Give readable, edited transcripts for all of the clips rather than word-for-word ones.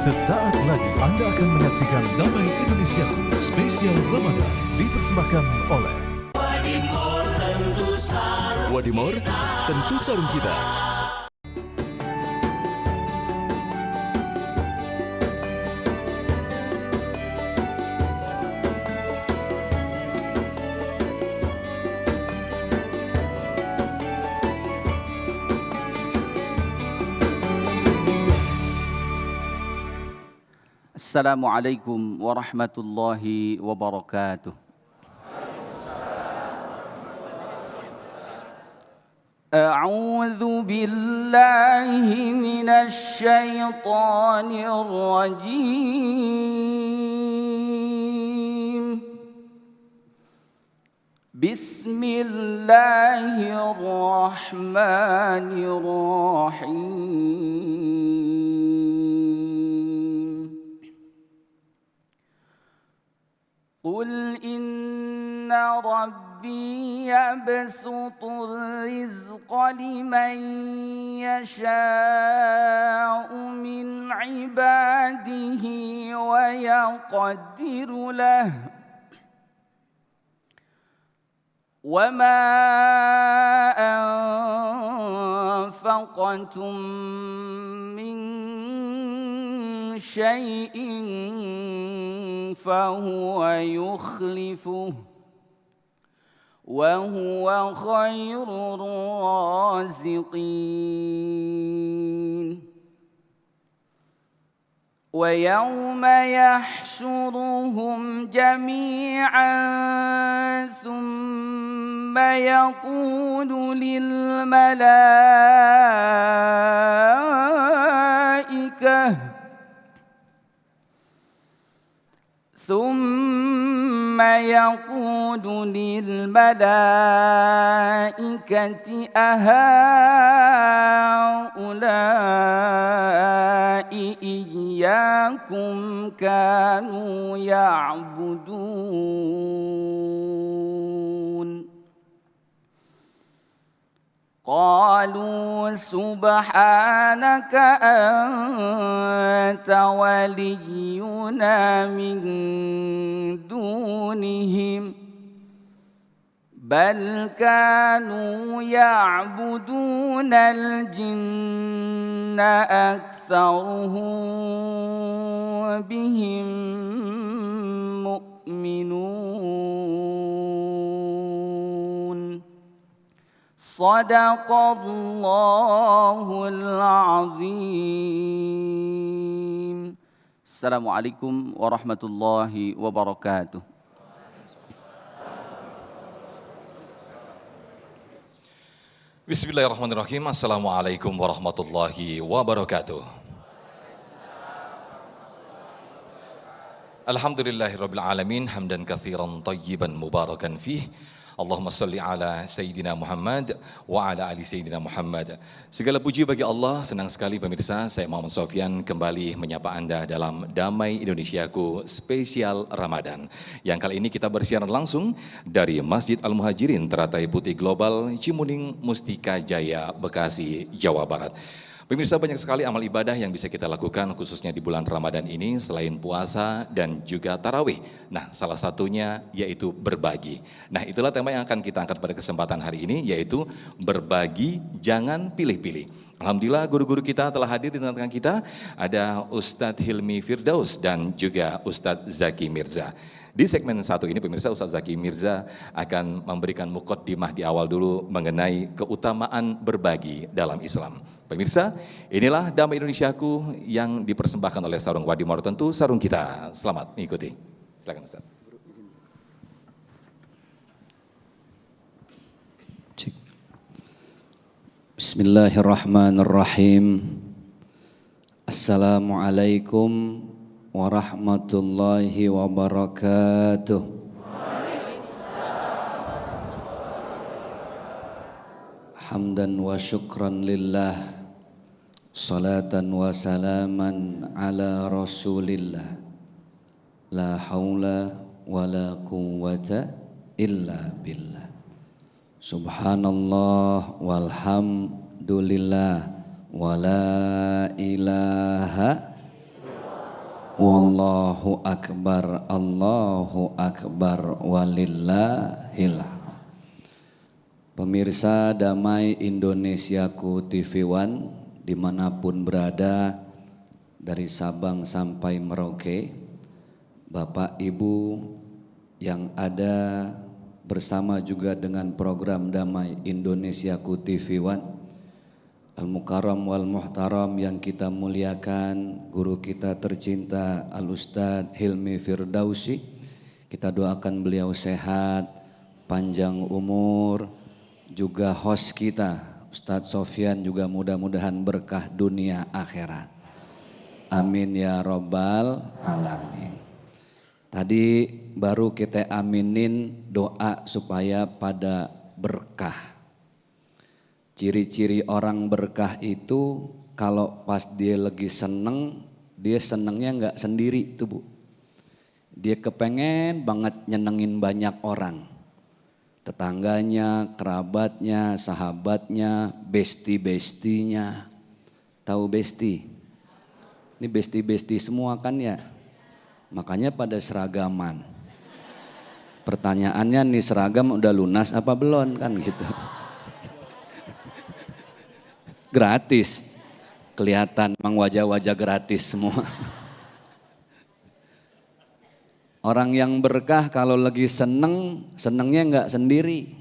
Sesaat lagi Anda akan menyaksikan Damai Indonesiaku Spesial Ramadan dipersembahkan oleh Wadimor Tentu Sarung Kita. Assalamualaikum warahmatullahi wabarakatuh. A'udzu billahi minasy syaithanir rajim. Bismillahirrahmanirrahim. قل إن ربي يبسط الرزق لمن يشاء من عباده ويقدر له وما أنفقتم من شيء فهو يخلفه وهو خير الرازقين ويوم يحشرهم جميعا ثم يقول للملائكة أهؤلاء إياكم كانوا يعبدون قالوا سبحانك أنت ولينا من دونهم بل كانوا يعبدون الجن أكثرهم بهم مؤمنون صدق الله العظيم. Assalamualaikum warahmatullahi wabarakatuh. Bismillahirrahmanirrahim. Assalamualaikum warahmatullahi wabarakatuh. Alhamdulillahirabbil alamin hamdan katsiran thayyiban mubarakan fih. Allahumma salli ala Sayyidina Muhammad wa ala ali Sayyidina Muhammad. Segala puji bagi Allah. Senang sekali pemirsa, saya Muhammad Sofyan kembali menyapa Anda dalam Damai Indonesiaku Spesial Ramadan. Yang kali ini kita bersiaran langsung dari Masjid Al-Muhajirin Teratai Putih Global, Cimuning, Mustika Jaya, Bekasi, Jawa Barat. Pemirsa, banyak sekali amal ibadah yang bisa kita lakukan khususnya di bulan Ramadan ini selain puasa dan juga tarawih. Nah, salah satunya yaitu berbagi. Nah, itulah tema yang akan kita angkat pada kesempatan hari ini, yaitu berbagi jangan pilih-pilih. Alhamdulillah guru-guru kita telah hadir di tengah-tengah kita. Ada Ustadz Hilmi Firdaus dan juga Ustadz Zaki Mirza. Di segmen satu ini pemirsa, Ustadz Zaki Mirza akan memberikan muqaddimah di awal dulu mengenai keutamaan berbagi dalam Islam. Pemirsa, inilah Damai Indonesiaku yang dipersembahkan oleh Sarung Wadimor Tentu Sarung Kita. Selamat mengikuti. Silakan Ustadz. Bismillahirrahmanirrahim. Assalamualaikum warahmatullahi wabarakatuh. Hamdan wa syukran lillah, salatan wa salaman ala rasulillah, la haula wa la quwwata illa billah. Subhanallah walhamdulillah wa la ilaha Wallahu akbar, Allahu akbar, walillahil hamd. Pemirsa Damai Indonesiaku TV One dimanapun berada, dari Sabang sampai Merauke, Bapak Ibu yang ada bersama juga dengan program Damai Indonesiaku TV One, Al-Mukarram wal Muhtaram yang kita muliakan, guru kita tercinta Al-Ustadz Hilmi Firdausi, kita doakan beliau sehat, panjang umur, juga host kita Ustadz Sofyan juga mudah-mudahan berkah dunia akhirat. Amin ya Rabbal Alamin. Tadi baru kita aminin doa supaya pada berkah. Ciri-ciri orang berkah itu kalau pas dia lagi seneng, dia senengnya nggak sendiri tuh Bu. Dia kepengen banget nyenengin banyak orang. Tetangganya, kerabatnya, sahabatnya, besti-bestinya. Tahu besti? Ini besti-besti semua kan ya? Makanya pada seragaman. Pertanyaannya nih, seragam udah lunas apa belum kan gitu. Gratis, kelihatan memang wajah-wajah gratis semua. Orang yang berkah kalau lagi seneng, senengnya nggak sendiri.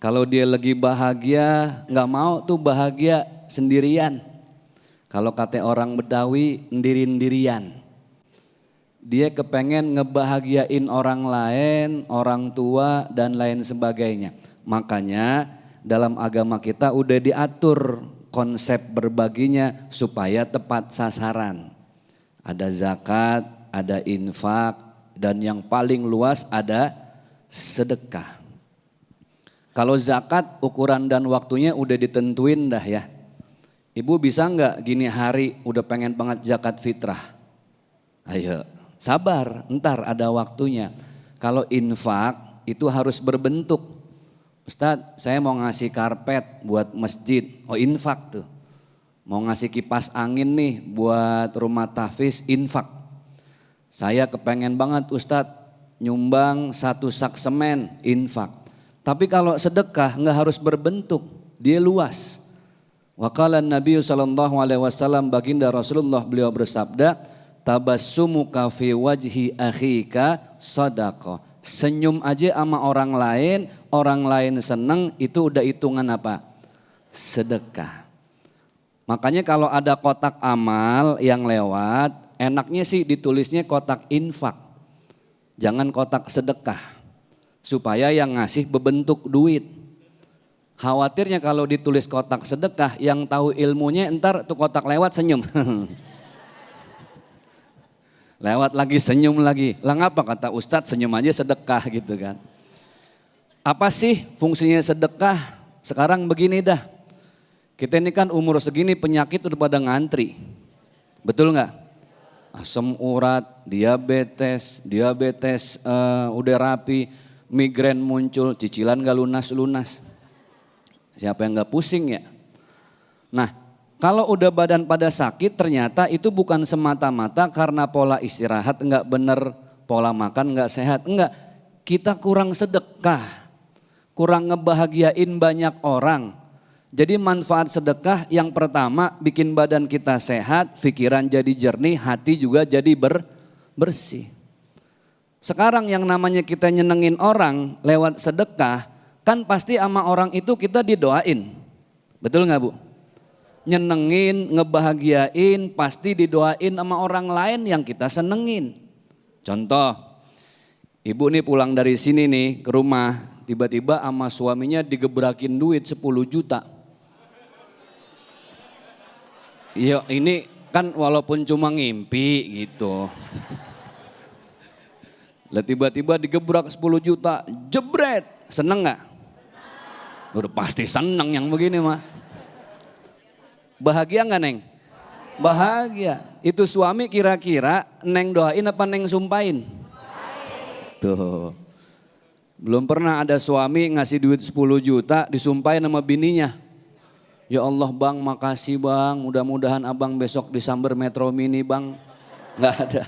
Kalau dia lagi bahagia, nggak mau tuh bahagia sendirian. Kalau kata orang Betawi, ndiri-ndirian. Dia kepengen ngebahagiain orang lain, orang tua dan lain sebagainya. Makanya dalam agama kita udah diatur konsep berbaginya supaya tepat sasaran. Ada zakat, ada infak, dan yang paling luas ada sedekah. Kalau zakat ukuran dan waktunya udah ditentuin dah ya. Ibu bisa nggak gini hari udah pengen banget zakat fitrah? Ayo sabar, ntar ada waktunya. Kalau infak itu harus berbentuk. Ustadz, saya mau ngasih karpet buat masjid, oh infak tuh. Mau ngasih kipas angin nih buat rumah tahfiz, infak. Saya kepengen banget Ustadz nyumbang 1 sak semen, infak. Tapi kalau sedekah nggak harus berbentuk, dia luas. Wa qala Nabi sallallahu alaihi wasallam, baginda Rasulullah beliau bersabda, tabassumuka fi wajhi akhika sadaqah. Senyum aja sama orang lain seneng, itu udah hitungan apa? Sedekah. Makanya kalau ada kotak amal yang lewat, enaknya sih ditulisnya kotak infak. Jangan kotak sedekah. Supaya yang ngasih berbentuk duit. Khawatirnya kalau ditulis kotak sedekah, yang tahu ilmunya entar tuh kotak lewat senyum. Lewat lagi senyum lagi. Lah ngapa kata Ustadz senyum aja sedekah gitu kan. Apa sih fungsinya sedekah? Sekarang begini dah. Kita ini kan umur segini penyakit udah pada ngantri. Betul nggak? Asam urat, diabetes udah rapi, migrain muncul, cicilan gak lunas-lunas. Siapa yang gak pusing ya? Nah, kalau udah badan pada sakit ternyata itu bukan semata-mata karena pola istirahat enggak benar, pola makan enggak sehat, enggak. Kita kurang sedekah, kurang ngebahagiain banyak orang. Jadi manfaat sedekah yang pertama bikin badan kita sehat, pikiran jadi jernih, hati juga jadi bersih. Sekarang yang namanya kita nyenengin orang lewat sedekah, kan pasti sama orang itu kita didoain. Betul enggak Bu? Nyenengin, ngebahagiain, pasti didoain sama orang lain yang kita senengin. Contoh, ibu nih pulang dari sini nih ke rumah, tiba-tiba sama suaminya digebrakin duit 10 juta. Iya ini kan walaupun cuma ngimpi gitu. Lah tiba-tiba digebrak 10 juta, jebret, seneng gak? Udah pasti seneng yang begini mah. Bahagia nggak Neng? Bahagia. Itu suami kira-kira Neng doain apa Neng sumpahin? Tuh. Belum pernah ada suami ngasih duit 10 juta disumpahin sama bininya. Ya Allah Bang, makasih Bang, mudah-mudahan Abang besok disamber Metro Mini Bang. Nggak ada.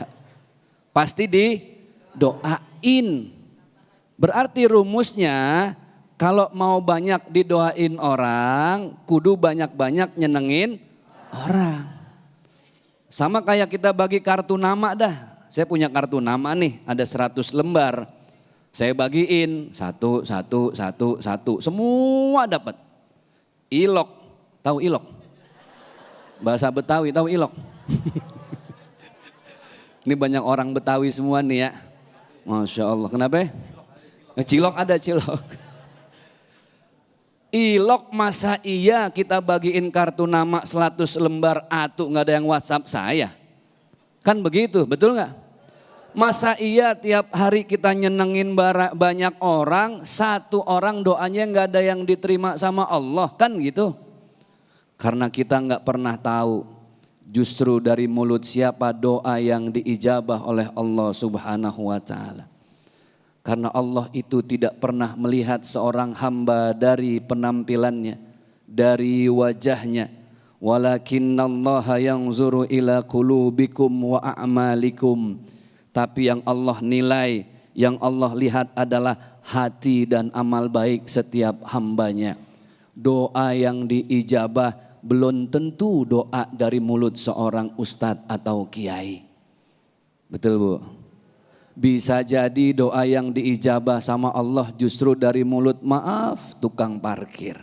Pasti didoain. Berarti rumusnya kalau mau banyak didoain orang, kudu banyak-banyak nyenengin orang. Sama kayak kita bagi kartu nama dah. Saya punya kartu nama nih, ada 100 lembar. Saya bagiin satu, semua dapat. Ilok, tahu ilok? Bahasa Betawi, tahu ilok? Ini banyak orang Betawi semua nih ya. Masya Allah, kenapa? Cilok ada cilok. Ilok masa iya kita bagiin kartu nama 100 lembar atuh nggak ada yang WhatsApp saya. Kan begitu, betul nggak? Masa iya tiap hari kita nyenengin banyak orang, satu orang doanya nggak ada yang diterima sama Allah, kan gitu? Karena kita nggak pernah tahu justru dari mulut siapa doa yang diijabah oleh Allah Subhanahu wa Ta'ala. Karena Allah itu tidak pernah melihat seorang hamba dari penampilannya, dari wajahnya. Walakinnallaha yanzuru ila qulubikum wa a'malikum. Tapi yang Allah nilai, yang Allah lihat adalah hati dan amal baik setiap hambanya. Doa yang diijabah belum tentu doa dari mulut seorang ustadz atau kiai. Betul Bu? Bisa jadi doa yang diijabah sama Allah justru dari mulut maaf tukang parkir.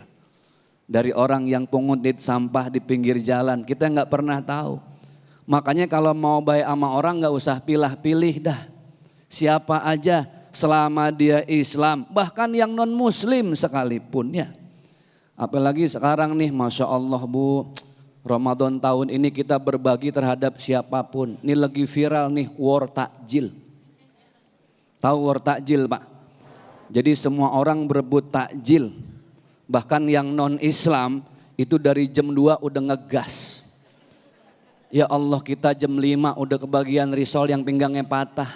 Dari orang yang pungutin sampah di pinggir jalan, kita nggak pernah tahu. Makanya kalau mau baik sama orang nggak usah pilih-pilih dah. Siapa aja selama dia Islam, bahkan yang non muslim sekalipun ya. Apalagi sekarang nih Masya Allah Bu, Ramadan tahun ini kita berbagi terhadap siapapun. Ini lagi viral nih war takjil. Tahu war takjil Pak? Jadi semua orang berebut takjil. Bahkan yang non Islam itu dari jam 2 udah ngegas. Ya Allah kita jam 5 udah kebagian risol yang pinggangnya patah.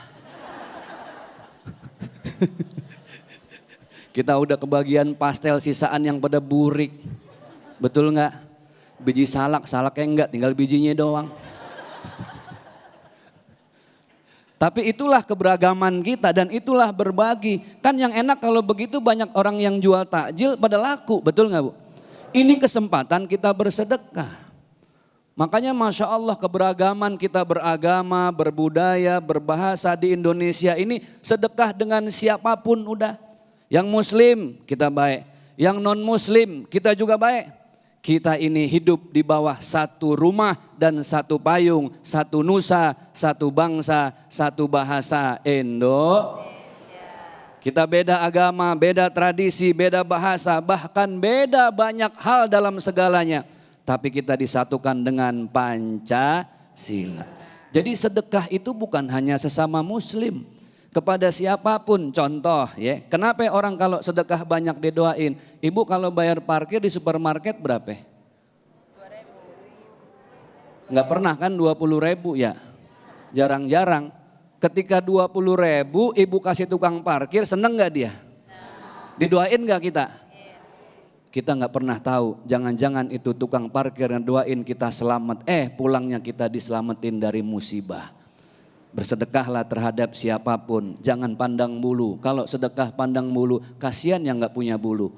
Kita udah kebagian pastel sisaan yang pada burik. Betul nggak? Biji salaknya enggak, tinggal bijinya doang. Tapi itulah keberagaman kita dan itulah berbagi. Kan yang enak kalau begitu banyak orang yang jual takjil pada laku, betul nggak Bu? Ini kesempatan kita bersedekah. Makanya Masya Allah keberagaman kita beragama, berbudaya, berbahasa di Indonesia ini sedekah dengan siapapun udah. Yang muslim kita baik, yang non muslim kita juga baik. Kita ini hidup di bawah satu rumah dan satu payung, satu nusa, satu bangsa, satu bahasa Indonesia. Kita beda agama, beda tradisi, beda bahasa, bahkan beda banyak hal dalam segalanya. Tapi kita disatukan dengan Pancasila. Jadi sedekah itu bukan hanya sesama muslim. Kepada siapapun, contoh ya. Kenapa orang kalau sedekah banyak didoain? Ibu kalau bayar parkir di supermarket berapa? 2.000. Nggak pernah kan 20.000 ya? Jarang-jarang. Ketika 20.000 ibu kasih tukang parkir, seneng nggak dia? Didoain nggak kita? Kita nggak pernah tahu, jangan-jangan itu tukang parkir yang doain kita selamat. Pulangnya kita diselamatin dari musibah. Bersedekahlah terhadap siapapun, jangan pandang bulu. Kalau sedekah pandang bulu, kasihan yang nggak punya bulu.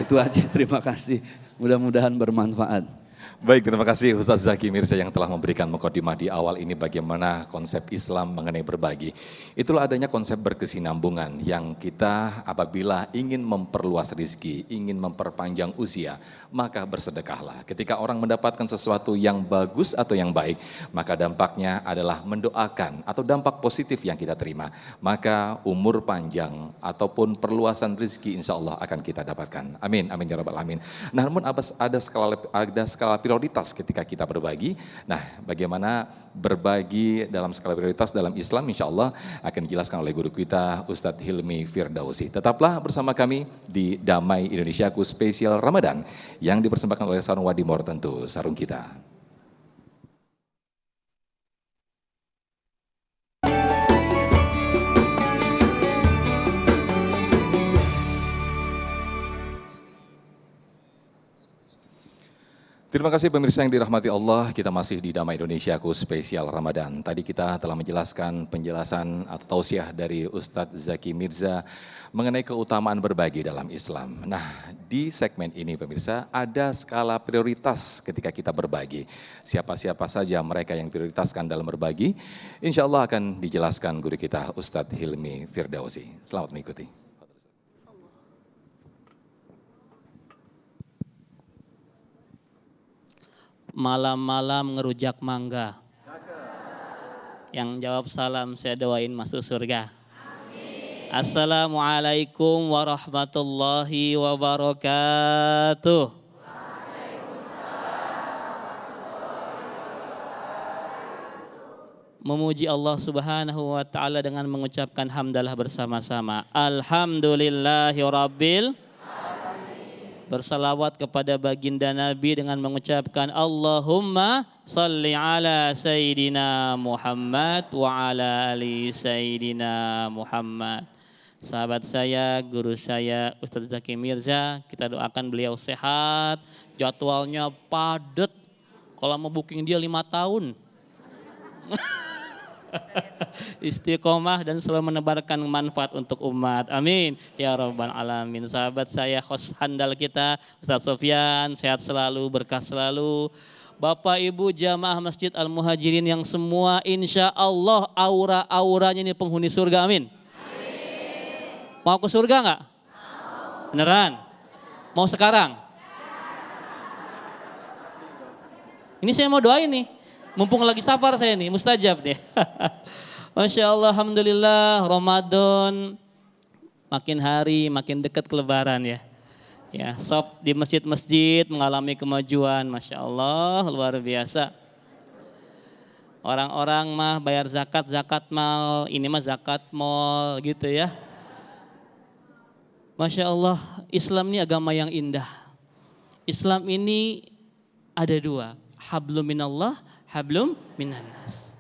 Itu aja, terima kasih. Mudah-mudahan bermanfaat. Baik, terima kasih Ustaz Zaki Mirza yang telah memberikan mukadimah di awal ini bagaimana konsep Islam mengenai berbagi. Itulah adanya konsep berkesinambungan yang kita apabila ingin memperluas rezeki, ingin memperpanjang usia, maka bersedekahlah. Ketika orang mendapatkan sesuatu yang bagus atau yang baik, maka dampaknya adalah mendoakan atau dampak positif yang kita terima. Maka umur panjang ataupun perluasan rezeki insya Allah akan kita dapatkan. Amin, amin ya rabbal alamin. Namun ada skala prioritas ketika kita berbagi. Nah, bagaimana berbagi dalam skala prioritas dalam Islam insya Allah akan dijelaskan oleh guru kita Ustadz Hilmi Firdausi. Tetaplah bersama kami di Damai Indonesiaku spesial Ramadan yang dipersembahkan oleh Sarung Wadimor, tentu sarung kita. Terima kasih pemirsa yang dirahmati Allah, kita masih di Damai Indonesiaku spesial Ramadan. Tadi kita telah menjelaskan penjelasan atau tausiah dari Ustadz Zaki Mirza mengenai keutamaan berbagi dalam Islam. Nah, di segmen ini pemirsa ada skala prioritas ketika kita berbagi. Siapa-siapa saja mereka yang prioritaskan dalam berbagi, insya Allah akan dijelaskan guru kita Ustadz Hilmi Firdausi. Selamat mengikuti. Malam-malam ngerujak mangga. Yang jawab salam saya doain masuk surga. Amin. Assalamualaikum warahmatullahi wabarakatuh. Memuji Allah Subhanahu wa taala dengan mengucapkan hamdalah bersama-sama. Alhamdulillahirabbil. Bersalawat kepada baginda Nabi dengan mengucapkan Allahumma salli ala Sayyidina Muhammad wa ala ali Sayyidina Muhammad. Sahabat saya, guru saya Ustadz Zaki Mirza, kita doakan beliau sehat, jadwalnya padat. Kalau mau booking dia 5 tahun. Istiqomah dan selalu menebarkan manfaat untuk umat. Amin ya rabbal alamin. Sahabat saya, host handal kita Ustadz Sofyan, sehat selalu, berkah selalu. Bapak Ibu jamaah Masjid Al-Muhajirin yang semua insya Allah aura-auranya ini penghuni surga. Amin. Mau ke surga nggak? Beneran? Mau sekarang? Ini saya mau doain nih. Mumpung lagi safar saya nih, mustajab deh. Masya Allah, alhamdulillah, Ramadan makin hari makin dekat ke Lebaran ya. Ya, sob di masjid-masjid mengalami kemajuan, Masya Allah, luar biasa. Orang-orang mah bayar zakat mal, ini mah zakat mal gitu ya. Masya Allah, Islam ini agama yang indah. Islam ini ada 2, hablum minallah, hablum minannas.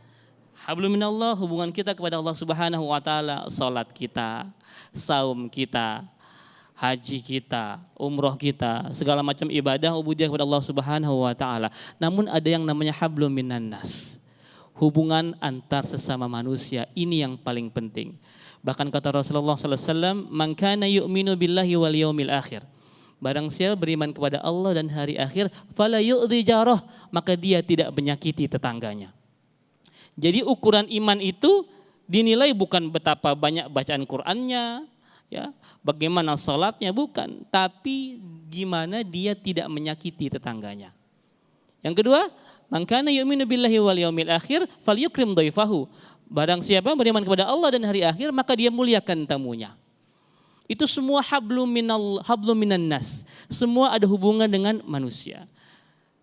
Hablum minallah hubungan kita kepada Allah Subhanahu wa taala, salat kita, saum kita, haji kita, umroh kita, segala macam ibadah ubudiyah kepada Allah Subhanahu wa taala. Namun ada yang namanya hablum minannas. Hubungan antar sesama manusia ini yang paling penting. Bahkan kata Rasulullah sallallahu alaihi wasallam, "Man kana yu'minu billahi wal yaumil akhir." Barang siapa beriman kepada Allah dan hari akhir, fala yu'dhi jarah, maka dia tidak menyakiti tetangganya. Jadi ukuran iman itu dinilai bukan betapa banyak bacaan Qur'annya, ya, bagaimana salatnya, bukan, tapi gimana dia tidak menyakiti tetangganya. Yang kedua, man kana yu'minu billahi wal yaumil akhir falyukrim dhaifahu. Barang siapa beriman kepada Allah dan hari akhir, maka dia muliakan tamunya. Itu semua hablum minan nas. Semua ada hubungan dengan manusia.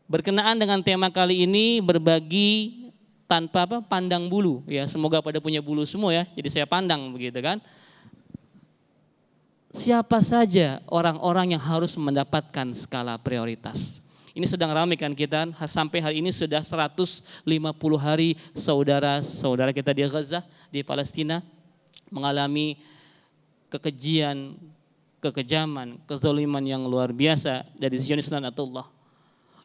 Berkenaan dengan tema kali ini, berbagi tanpa pandang bulu. Ya, semoga pada punya bulu semua ya. Jadi saya pandang begitu kan. Siapa saja orang-orang yang harus mendapatkan skala prioritas. Ini sedang ramai kan kita, sampai hari ini sudah 150 hari saudara-saudara kita di Gaza, di Palestina mengalami kekejian, kekejaman, kezaliman yang luar biasa dari Zionis Lanatullah.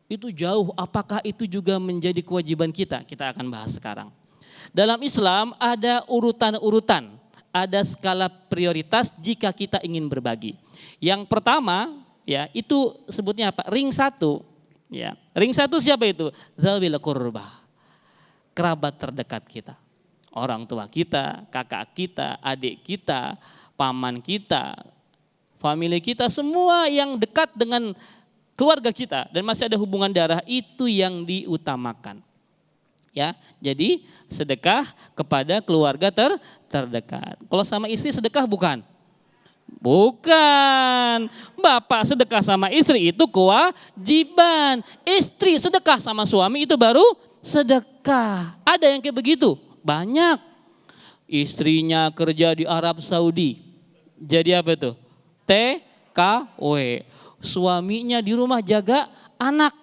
Itu jauh, apakah itu juga menjadi kewajiban kita? Kita akan bahas sekarang. Dalam Islam ada urutan-urutan, ada skala prioritas jika kita ingin berbagi. Yang pertama, ya, itu sebutnya apa? Ring 1. Ya, ring 1 siapa itu? Dzawil qurba. Kerabat terdekat kita. Orang tua kita, kakak kita, adik kita, paman kita, famili kita, semua yang dekat dengan keluarga kita dan masih ada hubungan darah, itu yang diutamakan. Ya, jadi sedekah kepada keluarga terdekat. Kalau sama istri sedekah bukan? Bukan. Bapak sedekah sama istri itu kewajiban. Istri sedekah sama suami itu baru sedekah. Ada yang kayak begitu? Banyak. Istrinya kerja di Arab Saudi. Jadi apa itu? TKW. Suaminya di rumah jaga anak.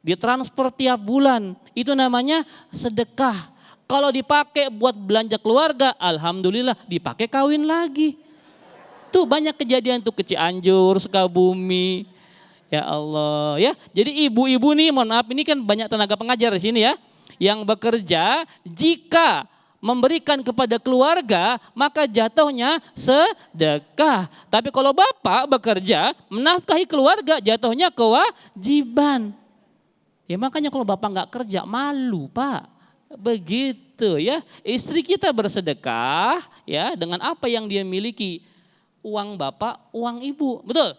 Ditransfer tiap bulan. Itu namanya sedekah. Kalau dipakai buat belanja keluarga, alhamdulillah dipakai kawin lagi. Tuh banyak kejadian tuh ke Cianjur, Sukabumi. Ya Allah ya. Jadi ibu-ibu nih, mohon maaf, ini kan banyak tenaga pengajar di sini ya, yang bekerja jika memberikan kepada keluarga maka jatuhnya sedekah. Tapi kalau bapak bekerja menafkahi keluarga jatuhnya kewajiban. Ya makanya kalau bapak nggak kerja malu Pak. Begitu ya. Istri kita bersedekah ya dengan apa yang dia miliki. Uang bapak, uang ibu. Betul?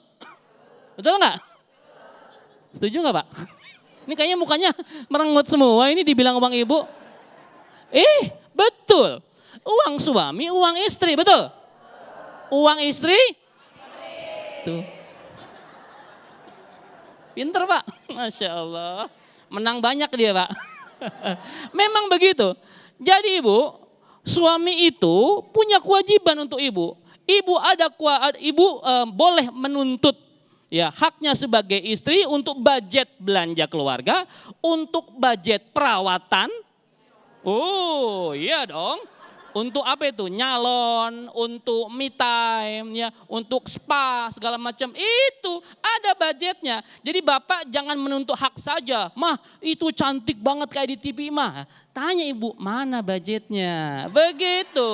Betul nggak? Setuju nggak Pak? Ini kayaknya mukanya merengut semua, ini dibilang uang ibu. Betul. Uang suami, uang istri, betul? Uang istri? Tuh. Pinter Pak, Masya Allah. Menang banyak dia Pak. Memang begitu. Jadi ibu, suami itu punya kewajiban untuk ibu. Ibu boleh menuntut ya haknya sebagai istri untuk budget belanja keluarga, untuk budget perawatan. Oh iya dong. Untuk apa itu? Nyalon, untuk me time, ya, untuk spa segala macam itu ada budgetnya. Jadi bapak jangan menuntut hak saja. Mah itu cantik banget kayak di TV mah. Tanya ibu mana budgetnya. Begitu.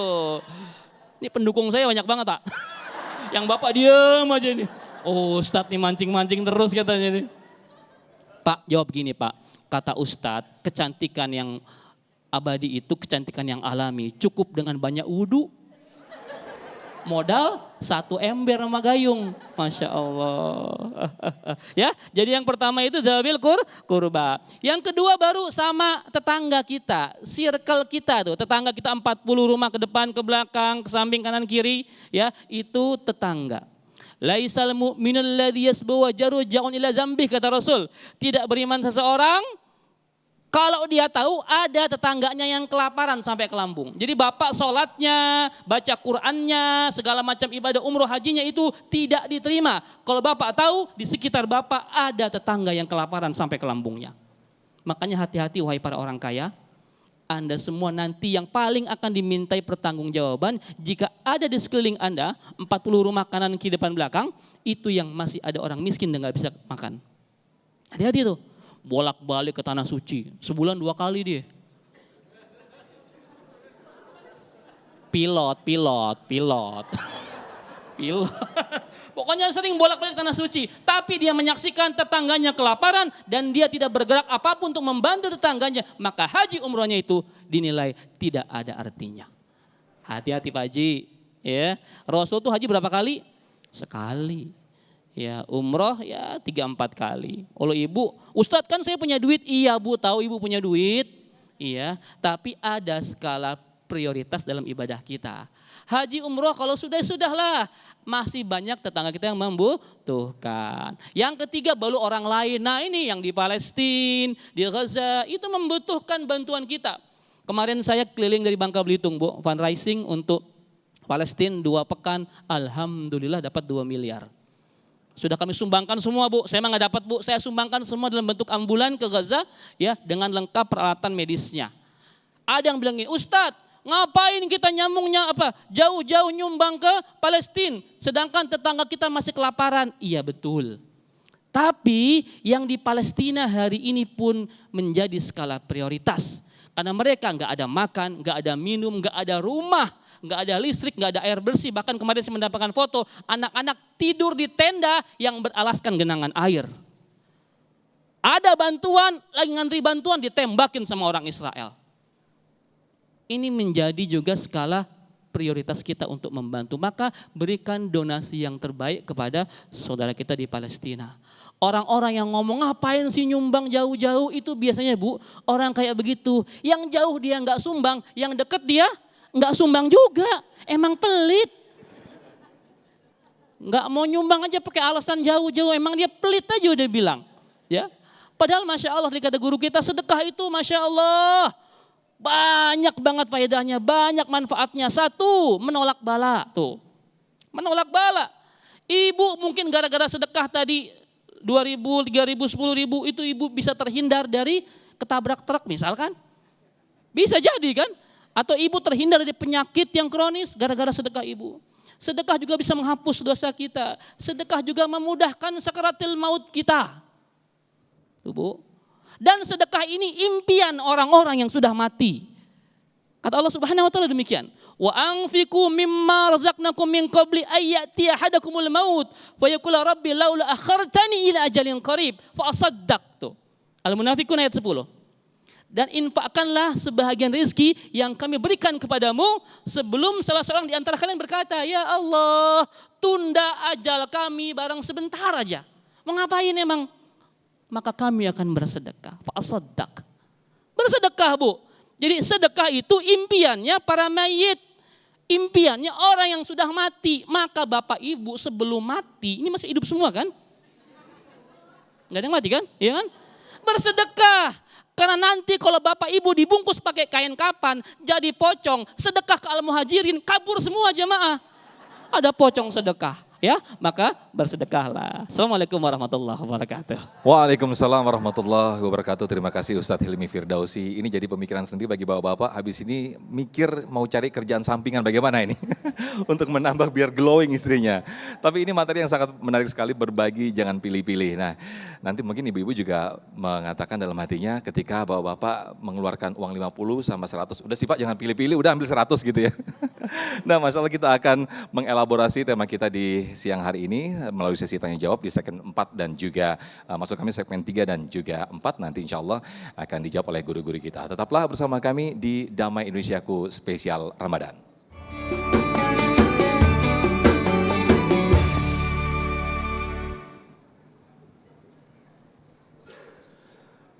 Ini pendukung saya banyak banget Pak. Yang bapak diam aja nih. Oh Ustadz nih mancing-mancing terus katanya nih. Pak jawab gini Pak. Kata Ustadz kecantikan yang abadi itu kecantikan yang alami. Cukup dengan banyak wudhu. Modal 1 ember sama gayung. Masya Allah. Ya, jadi yang pertama itu zabil kurba. Yang kedua baru sama tetangga kita. Circle kita tuh. Tetangga kita 40 rumah ke depan, ke belakang, ke samping, kanan, kiri. Ya, itu tetangga. Laisal mu'minul ladzi yasbu wa jaruja'un ila zambih kata Rasul. Tidak beriman seseorang kalau dia tahu ada tetangganya yang kelaparan sampai ke lambung. Jadi bapak sholatnya, baca Qur'annya, segala macam ibadah umroh hajinya itu tidak diterima. Kalau bapak tahu di sekitar bapak ada tetangga yang kelaparan sampai ke lambungnya. Makanya hati-hati wahai para orang kaya. Anda semua nanti yang paling akan dimintai pertanggungjawaban jika ada di sekeliling Anda 40 rumah kanan kiri depan belakang itu yang masih ada orang miskin dan gak bisa makan. Hati-hati tuh. Bolak-balik ke tanah suci. Sebulan 2 kali dia. Pilot. Pokoknya sering bolak-balik ke tanah suci. Tapi dia menyaksikan tetangganya kelaparan dan dia tidak bergerak apapun untuk membantu tetangganya. Maka haji umrohnya itu dinilai tidak ada artinya. Hati-hati Pak Haji. Ya. Rasul tuh haji berapa kali? Sekali. Ya, umroh ya 3-4 kali. Kalau ibu, Ustadz kan saya punya duit. Iya Bu, tahu ibu punya duit. Iya, tapi ada skala prioritas dalam ibadah kita. Haji umroh kalau sudahlah. Masih banyak tetangga kita yang membutuhkan. Yang ketiga baru orang lain. Nah ini yang di Palestina, di Gaza itu membutuhkan bantuan kita. Kemarin saya keliling dari Bangka Belitung Bu, fundraising untuk Palestina 2 pekan. Alhamdulillah dapat 2 miliar. Sudah kami sumbangkan semua Bu, saya emang gak dapat Bu, saya sumbangkan semua dalam bentuk ambulan ke Gaza ya dengan lengkap peralatan medisnya. Ada yang bilang gini, Ustadz ngapain kita jauh-jauh nyumbang ke Palestina sedangkan tetangga kita masih kelaparan. Iya betul. Tapi yang di Palestina hari ini pun menjadi skala prioritas. Karena mereka gak ada makan, gak ada minum, gak ada rumah. Nggak ada listrik, nggak ada air bersih. Bahkan kemarin saya mendapatkan foto anak-anak tidur di tenda yang beralaskan genangan air. Ada bantuan, lagi ngantri bantuan ditembakin sama orang Israel. Ini menjadi juga skala prioritas kita untuk membantu. Maka berikan donasi yang terbaik kepada saudara kita di Palestina. Orang-orang yang ngomong ngapain sih nyumbang jauh-jauh itu biasanya Bu, orang kayak begitu. Yang jauh dia nggak sumbang, yang deket dia nggak sumbang juga, emang pelit. Nggak mau nyumbang aja pakai alasan jauh-jauh, emang dia pelit aja udah bilang. Ya, padahal Masya Allah dikata guru kita sedekah itu Masya Allah banyak banget faedahnya, banyak manfaatnya. 1, menolak bala tuh, menolak bala. Ibu mungkin gara-gara sedekah tadi 2.000, 3.000, 10.000 itu ibu bisa terhindar dari ketabrak truk misalkan, bisa jadi kan? Atau ibu terhindar dari penyakit yang kronis gara-gara sedekah ibu. Sedekah juga bisa menghapus dosa kita. Sedekah juga memudahkan sakaratil maut kita. Tuh Bu. Dan sedekah ini impian orang-orang yang sudah mati. Kata Allah Subhanahu wa taala demikian. Wa anfiqu mimma razaqnakum min qabli ayyati ahadakumul maut fa yaqulu rabbi laula akhartani ila ajalin qarib fa asaddaqtu. Al-Munafiqun ayat 10. Dan infakkanlah sebahagian rezeki yang kami berikan kepadamu sebelum salah seorang di antara kalian berkata, ya Allah, tunda ajal kami barang sebentar aja. Mau ngapain emang? Maka kami akan bersedekah. Fa'asaddaq. Bersedekah Bu. Jadi sedekah itu impiannya para mayit. Impiannya orang yang sudah mati. Maka bapak ibu sebelum mati, ini masih hidup semua kan? Gak ada yang mati kan? Iya kan? Bersedekah. Karena nanti kalau bapak ibu dibungkus pakai kain kapan, jadi pocong, sedekah ke al-muhajirin, kabur semua jamaah. Ada pocong sedekah, ya, maka bersedekahlah. Assalamualaikum warahmatullahi wabarakatuh. Waalaikumsalam warahmatullahi wabarakatuh. Terima kasih Ustadz Hilmi Firdausi. Ini jadi pemikiran sendiri bagi bapak-bapak. Habis ini mikir mau cari kerjaan sampingan bagaimana ini. Untuk menambah biar glowing istrinya. Tapi ini materi yang sangat menarik sekali, berbagi jangan pilih-pilih. Nah nanti mungkin ibu-ibu juga mengatakan dalam hatinya ketika bapak-bapak mengeluarkan uang 50 sama 100. Udah sih Pak jangan pilih-pilih, udah ambil 100 gitu ya. Nah masalah kita akan mengelaborasi tema kita di siang hari ini melalui sesi tanya jawab di segmen 4 dan juga masuk kami segmen 3 dan juga 4 nanti insya Allah akan dijawab oleh guru-guru kita. Tetaplah bersama kami di Damai Indonesiaku spesial Ramadan.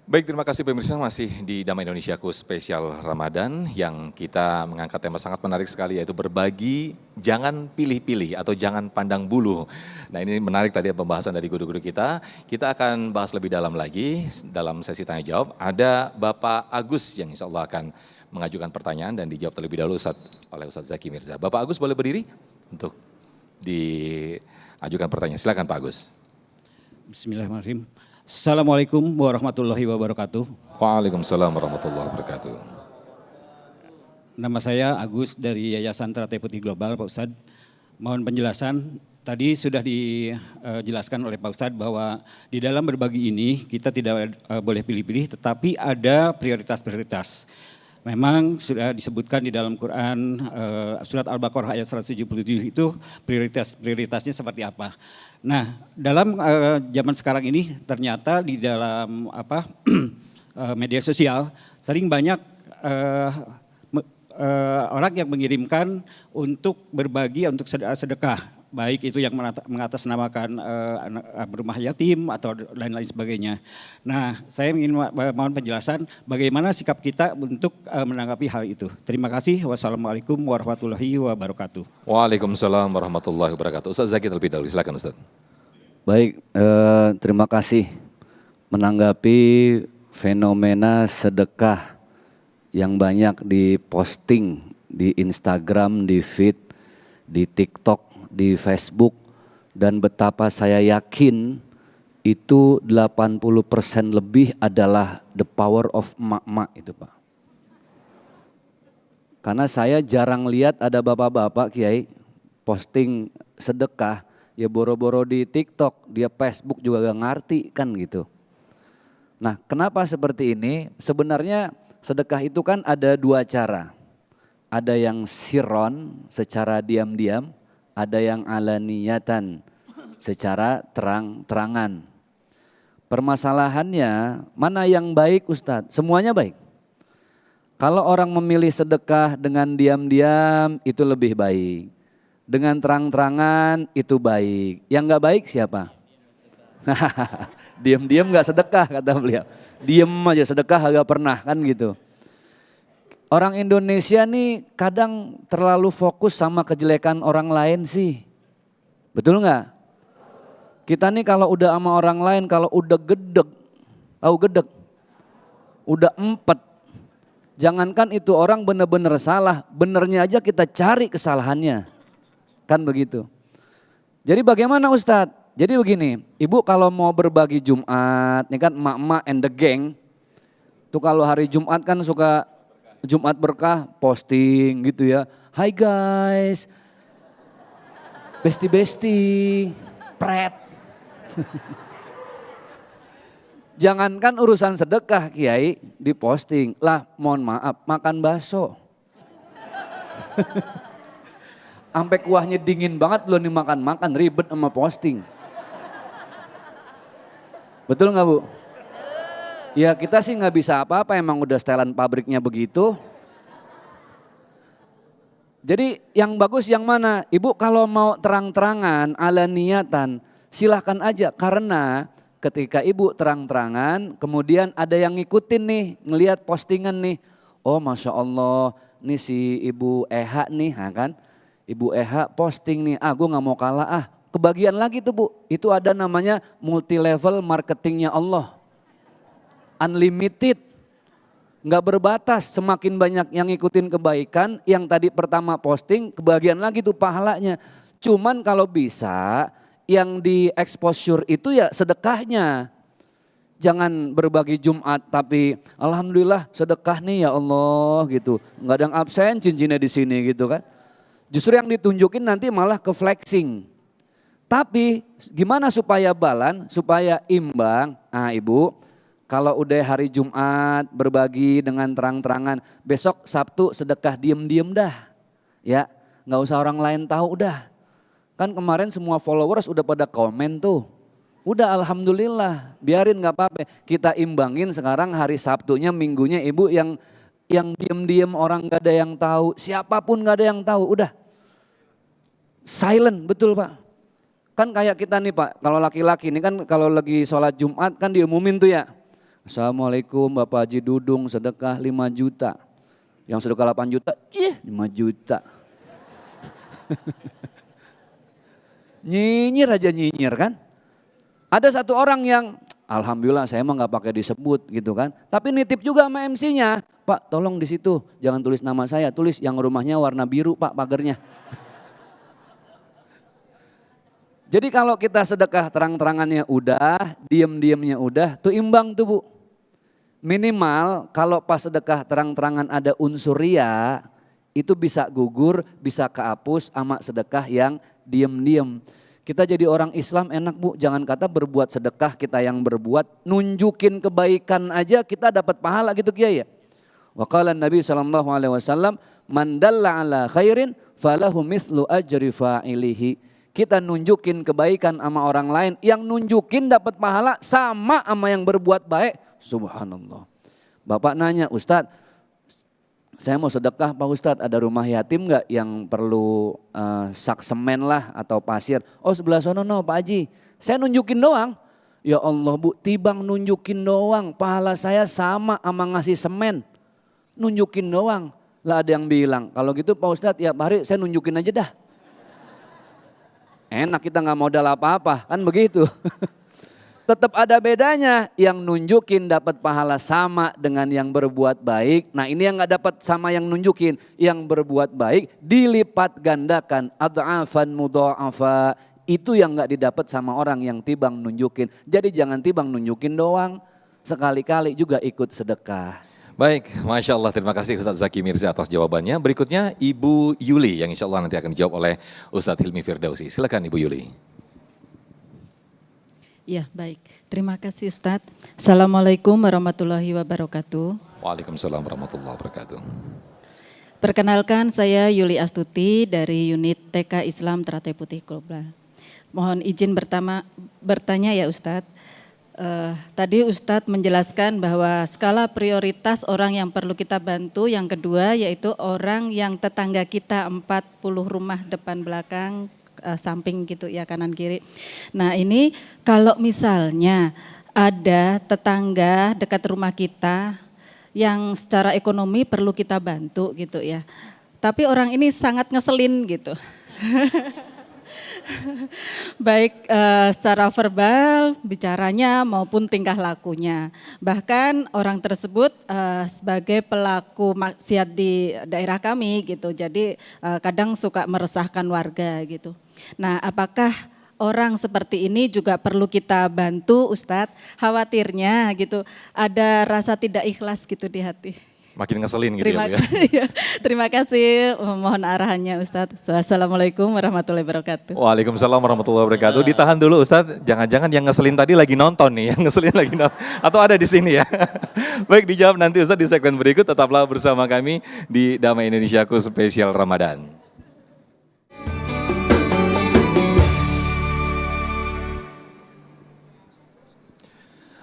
Baik, terima kasih pemirsa masih di Damai Indonesiaku spesial Ramadan yang kita mengangkat tema sangat menarik sekali yaitu berbagi jangan pilih-pilih atau jangan pandang bulu. Nah ini menarik tadi pembahasan dari guru-guru kita. Kita akan bahas lebih dalam lagi dalam sesi tanya jawab. Ada Bapak Agus yang insya Allah akan mengajukan pertanyaan dan dijawab terlebih dahulu oleh Ustadz Zaki Mirza. Bapak Agus boleh berdiri untuk diajukan pertanyaan. Silakan Pak Agus. Bismillahirrahmanirrahim. Assalamualaikum warahmatullahi wabarakatuh. Waalaikumsalam warahmatullahi wabarakatuh. Nama saya Agus dari Yayasan Teratai Putih Global, Pak Ustadz. Mohon penjelasan, tadi sudah dijelaskan oleh Pak Ustadz bahwa di dalam berbagi ini kita tidak boleh pilih-pilih tetapi ada prioritas-prioritas. Memang sudah disebutkan di dalam Quran surat Al-Baqarah ayat 177 itu prioritasnya seperti apa. Nah, dalam zaman sekarang ini ternyata di dalam media sosial sering banyak orang yang mengirimkan untuk berbagi untuk sedekah. Baik itu yang mengatasnamakan rumah yatim atau lain-lain sebagainya. Nah, saya ingin mohon penjelasan bagaimana sikap kita untuk menanggapi hal itu. Terima kasih. Wassalamualaikum warahmatullahi wabarakatuh. Waalaikumsalam warahmatullahi wabarakatuh. Ustaz Zaki terlebih dahulu, silakan Ustaz. Baik, terima kasih menanggapi fenomena sedekah yang banyak diposting di Instagram, di feed, di TikTok, di Facebook, dan betapa saya yakin itu 80% lebih adalah the power of emak-emak itu Pak. Karena saya jarang lihat ada bapak-bapak kiai posting sedekah, ya boro-boro di TikTok, dia Facebook juga gak ngerti kan gitu. Nah kenapa seperti ini? Sebenarnya sedekah itu kan ada dua cara. Ada yang sirron secara diam-diam, ada yang alaniyatan secara terang-terangan. Permasalahannya mana yang baik Ustadz? Semuanya baik. Kalau orang memilih sedekah dengan diam-diam itu lebih baik. Dengan terang-terangan itu baik. Yang gak baik siapa? Diam-diam gak sedekah kata beliau. Diem aja sedekah agak pernah kan gitu. Orang Indonesia nih kadang terlalu fokus sama kejelekan orang lain sih. Betul nggak? Kita nih kalau udah sama orang lain, kalau udah gedeg, tahu gedeg? Udah empet. Jangankan itu orang bener-bener salah, benernya aja kita cari kesalahannya. Kan begitu. Jadi bagaimana Ustadz? Jadi begini, ibu kalau mau berbagi Jumat, ini kan emak-emak and the gang, tuh kalau hari Jumat kan suka Jumat berkah posting gitu ya. Hai guys, Besti-besti, pret. Jangankan urusan sedekah Kiai diposting. Lah mohon maaf makan bakso. Sampai kuahnya dingin banget belum dimakan-makan ribet sama posting. Betul nggak Bu? Ya kita sih nggak bisa apa-apa emang udah setelan pabriknya begitu. Jadi yang bagus yang mana? Ibu kalau mau terang-terangan ala niatan silahkan aja karena ketika ibu terang-terangan kemudian ada yang ngikutin nih ngelihat postingan nih. Oh Masya Allah nih si Ibu Eha nih kan. Ibu Eha posting nih gue gak mau kalah Kebagian lagi tuh Bu itu ada namanya multi level marketingnya Allah. Unlimited. Nggak berbatas, semakin banyak yang ngikutin kebaikan, yang tadi pertama posting, kebagian lagi tuh pahalanya. Cuman kalau bisa, yang di exposure itu ya sedekahnya. Jangan berbagi Jumat tapi alhamdulillah sedekah nih ya Allah gitu. Nggak ada yang absen cincinnya di sini gitu kan. Justru yang ditunjukin nanti malah ke flexing. Tapi gimana supaya balan, supaya imbang? Ibu. Kalau udah hari Jumat berbagi dengan terang-terangan, besok Sabtu sedekah diem-diem dah. Ya, nggak usah orang lain tahu udah. Kan kemarin semua followers udah pada komen tuh. Udah alhamdulillah, biarin nggak apa-apa. Kita imbangin sekarang hari Sabtunya, Minggunya Ibu yang diem-diem orang nggak ada yang tahu, siapapun nggak ada yang tahu, udah. Silent, betul Pak. Kan kayak kita nih Pak, kalau laki-laki ini kan kalau lagi sholat Jumat kan diumumin tuh ya. Assalamualaikum Bapak Haji Dudung sedekah 5 juta. Yang sedekah 8 juta, 5 juta. Nyinyir aja nyinyir kan. Ada satu orang yang alhamdulillah saya emang gak pakai disebut gitu kan. Tapi nitip juga sama MC-nya. Pak tolong di situ jangan tulis nama saya, tulis yang rumahnya warna biru Pak pagernya. Jadi kalau kita sedekah terang-terangannya udah, diem-diemnya udah, tuh imbang tuh Bu. Minimal kalau pas sedekah terang-terangan ada unsur ria, itu bisa gugur, bisa kehapus sama sedekah yang diem-diem. Kita jadi orang Islam enak Bu, jangan kata berbuat sedekah kita yang berbuat, nunjukin kebaikan aja kita dapat pahala gitu Kiai ya. Wa qala Nabi SAW, man dalla ala khairin falahu mithlu ajri fa'ilihi. Kita nunjukin kebaikan sama orang lain, yang nunjukin dapat pahala sama sama yang berbuat baik. Subhanallah. Bapak nanya, Ustadz, saya mau sedekah Pak Ustadz, ada rumah yatim gak yang perlu sak semen lah atau pasir? Oh sebelah sono no Pak Haji, saya nunjukin doang. Ya Allah Bu, tibang nunjukin doang, pahala saya sama sama ngasih semen. Nunjukin doang. Lah ada yang bilang, kalau gitu Pak Ustadz tiap hari saya nunjukin aja dah. Enak kita gak modal apa-apa, kan begitu. Tetap ada bedanya, yang nunjukin dapat pahala sama dengan yang berbuat baik. Nah ini yang gak dapat sama yang nunjukin, yang berbuat baik dilipat gandakan. Ad'afan mudha'afa, itu yang gak didapat sama orang yang tibang nunjukin. Jadi jangan tibang nunjukin doang, sekali-kali juga ikut sedekah. Baik, Masya Allah, terima kasih Ustadz Zaki Mirza atas jawabannya. Berikutnya Ibu Yuli yang insya Allah nanti akan dijawab oleh Ustadz Hilmi Firdausi. Silakan Ibu Yuli. Ya baik, terima kasih Ustadz. Assalamualaikum warahmatullahi wabarakatuh. Waalaikumsalam warahmatullahi wabarakatuh. Perkenalkan saya Yuli Astuti dari unit TK Islam Teratai Putih Global. Mohon izin bertanya ya Ustadz. Tadi Ustadz menjelaskan bahwa skala prioritas orang yang perlu kita bantu, yang kedua yaitu orang yang tetangga kita 40 rumah depan belakang, samping gitu ya kanan kiri. Nah ini kalau misalnya ada tetangga dekat rumah kita yang secara ekonomi perlu kita bantu gitu ya. Tapi orang ini sangat ngeselin gitu. Baik secara verbal, bicaranya maupun tingkah lakunya. Bahkan orang tersebut sebagai pelaku maksiat di daerah kami gitu. Jadi kadang suka meresahkan warga gitu. Nah, apakah orang seperti ini juga perlu kita bantu Ustadz? Khawatirnya gitu ada rasa tidak ikhlas gitu di hati. Makin ngeselin gitu Terima, ya, Bu ya. iya, terima kasih, mohon arahannya Ustadz. Assalamualaikum warahmatullahi wabarakatuh. Waalaikumsalam warahmatullahi wabarakatuh. Ditahan dulu Ustadz, jangan-jangan yang ngeselin tadi lagi nonton nih, yang ngeselin lagi nonton. Atau ada di sini ya. Baik, dijawab nanti Ustadz di segmen berikut, tetaplah bersama kami di Damai Indonesiaku Spesial Ramadan.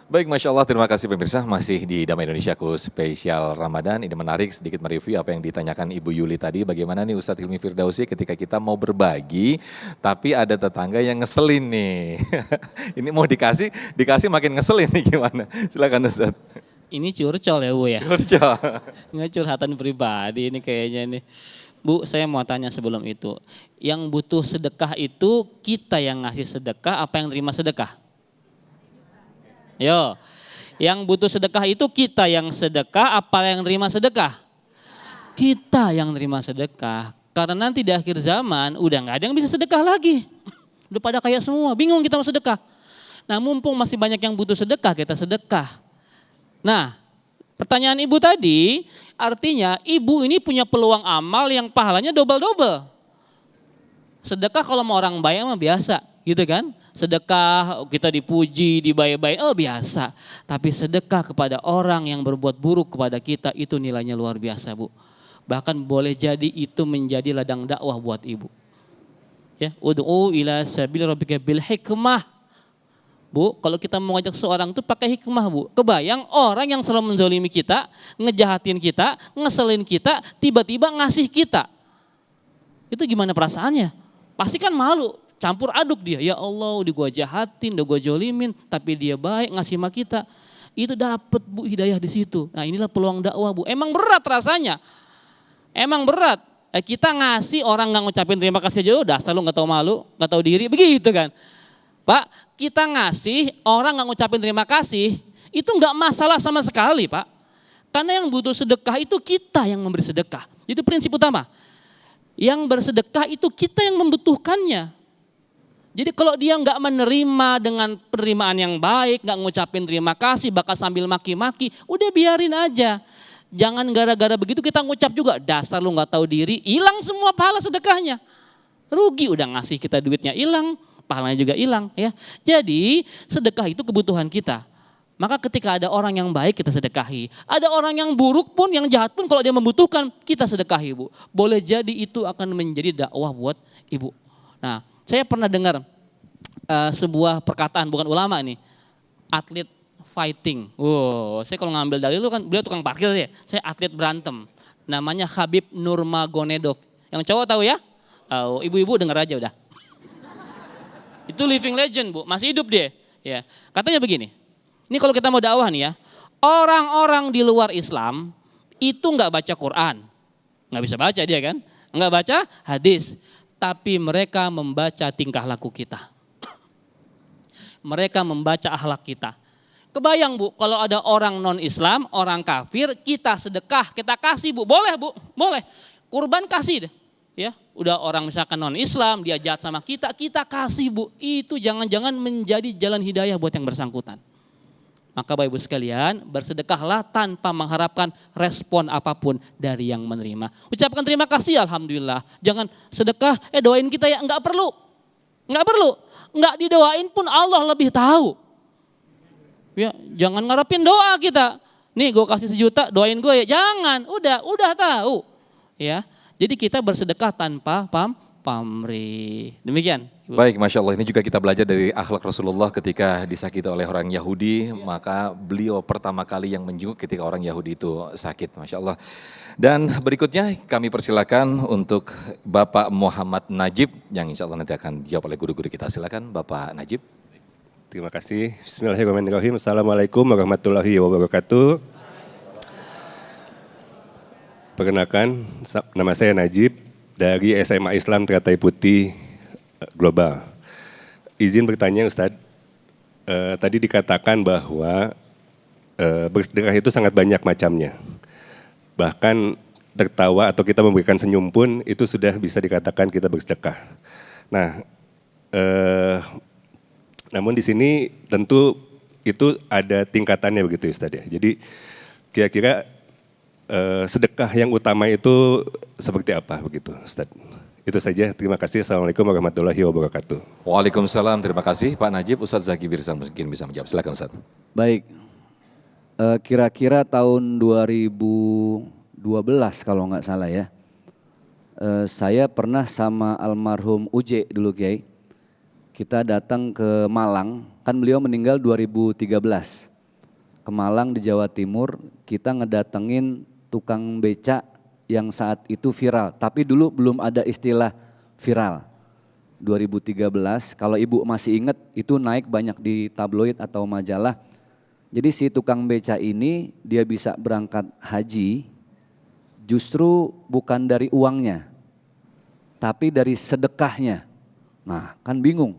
Baik, Masya Allah, terima kasih pemirsa, masih di Damai Indonesiaku Spesial Ramadan. Ini menarik, sedikit mereview apa yang ditanyakan Ibu Yuli tadi. Bagaimana nih Ustadz Hilmi Firdausi ketika kita mau berbagi, tapi ada tetangga yang ngeselin nih. Ini mau dikasih makin ngeselin nih, gimana? Silakan Ustadz. Ini curcol ya Bu ya? Curcol. Nggak curhatan pribadi ini kayaknya nih. Bu, saya mau tanya sebelum itu. Yang butuh sedekah itu kita yang ngasih sedekah, apa yang terima sedekah? Yo, yang butuh sedekah itu kita yang sedekah, apa yang terima sedekah? Kita yang terima sedekah. Karena nanti di akhir zaman udah nggak ada yang bisa sedekah lagi. Udah pada kaya semua, bingung kita mau sedekah. Nah, mumpung masih banyak yang butuh sedekah, kita sedekah. Nah, pertanyaan ibu tadi, artinya ibu ini punya peluang amal yang pahalanya double-double. Sedekah kalau mau orang baik mah biasa, gitu kan? Sedekah kita dipuji, dibayar-bayar, oh biasa. Tapi sedekah kepada orang yang berbuat buruk kepada kita itu nilainya luar biasa, Bu. Bahkan boleh jadi itu menjadi ladang dakwah buat ibu. Ya, ud'u ila sabil rabbika bil hikmah. Bu, kalau kita mau ngajak seorang itu pakai hikmah, Bu. Kebayang orang yang selalu menzalimi kita, ngejahatin kita, ngeselin kita, tiba-tiba ngasih kita. Itu gimana perasaannya? Pasti kan malu. Campur aduk dia, ya Allah udah gue jahatin, udah gue jolimin, tapi dia baik ngasih sama kita. Itu dapet Bu hidayah di situ. Nah inilah peluang dakwah Bu. Emang berat rasanya, emang berat. Kita ngasih orang nggak ngucapin terima kasih aja, dasar lu nggak tahu malu, nggak tahu diri, begitu kan. Pak, kita ngasih orang nggak ngucapin terima kasih, itu nggak masalah sama sekali Pak. Karena yang butuh sedekah itu kita yang memberi sedekah. Itu prinsip utama. Yang bersedekah itu kita yang membutuhkannya. Jadi kalau dia nggak menerima dengan penerimaan yang baik, nggak ngucapin terima kasih, bakal sambil maki-maki, udah biarin aja. Jangan gara-gara begitu kita ngucap juga, dasar lu nggak tahu diri, hilang semua pahala sedekahnya. Rugi udah ngasih kita duitnya hilang, pahalanya juga hilang ya. Jadi sedekah itu kebutuhan kita. Maka ketika ada orang yang baik kita sedekahi. Ada orang yang buruk pun, yang jahat pun kalau dia membutuhkan kita sedekahi Bu. Boleh jadi itu akan menjadi dakwah buat ibu. Nah, saya pernah dengar sebuah perkataan, bukan ulama nih, atlet fighting. Wow, saya kalau ngambil dari itu kan beliau tukang parkir ya, saya atlet berantem. Namanya Khabib Nurmagomedov. Yang cowok tahu ya? Tahu, ibu-ibu dengar aja udah. Itu living legend Bu, masih hidup dia. Ya, katanya begini, ini kalau kita mau dakwah nih ya, orang-orang di luar Islam itu nggak baca Quran, nggak bisa baca dia kan, nggak baca hadis. Tapi mereka membaca tingkah laku kita. Mereka membaca akhlak kita. Kebayang Bu, kalau ada orang non-Islam, orang kafir, kita sedekah, kita kasih Bu. Boleh Bu, boleh. Kurban kasih deh. Ya, udah orang misalkan non-Islam, dia jahat sama kita, kita kasih Bu. Itu jangan-jangan menjadi jalan hidayah buat yang bersangkutan. Maka Bapak Ibu sekalian, bersedekahlah tanpa mengharapkan respon apapun dari yang menerima. Ucapkan terima kasih, alhamdulillah. Jangan sedekah, doain kita ya, enggak perlu. Enggak perlu. Enggak didoain pun Allah lebih tahu. Ya, jangan ngarepin doa kita. Nih gue kasih 1 juta, doain gue ya. Jangan, udah tahu. Ya, jadi kita bersedekah tanpa pamrih. Demikian. Baik, Masya Allah, ini juga kita belajar dari akhlak Rasulullah ketika disakiti oleh orang Yahudi, maka beliau pertama kali yang menjenguk ketika orang Yahudi itu sakit, Masya Allah. Dan berikutnya kami persilakan untuk Bapak Muhammad Najib, yang insya Allah nanti akan dijawab oleh guru-guru kita. Silakan Bapak Najib. Terima kasih. Bismillahirrahmanirrahim. Assalamualaikum warahmatullahi wabarakatuh. Perkenalkan, nama saya Najib dari SMA Islam Teratai Putih Global. Izin bertanya Ustadz, tadi dikatakan bahwa bersedekah itu sangat banyak macamnya. Bahkan tertawa atau kita memberikan senyum pun itu sudah bisa dikatakan kita bersedekah. Nah, namun di sini tentu itu ada tingkatannya begitu Ustadz ya. Jadi kira-kira sedekah yang utama itu seperti apa begitu, Ustaz? Itu saja. Terima kasih. Assalamualaikum warahmatullahi wabarakatuh. Waalaikumsalam, terima kasih Pak Najib. Ustadz Zaki Birsan mungkin bisa menjawab. Silakan Ustadz. Baik, kira-kira tahun 2012 kalau nggak salah ya, saya pernah sama almarhum Uje dulu Kiai, kita datang ke Malang, kan beliau meninggal 2013, ke Malang di Jawa Timur, kita ngedatengin tukang beca yang saat itu viral, tapi dulu belum ada istilah viral. 2013, kalau ibu masih ingat itu naik banyak di tabloid atau majalah. Jadi si tukang beca ini dia bisa berangkat haji justru bukan dari uangnya, tapi dari sedekahnya. Nah kan bingung,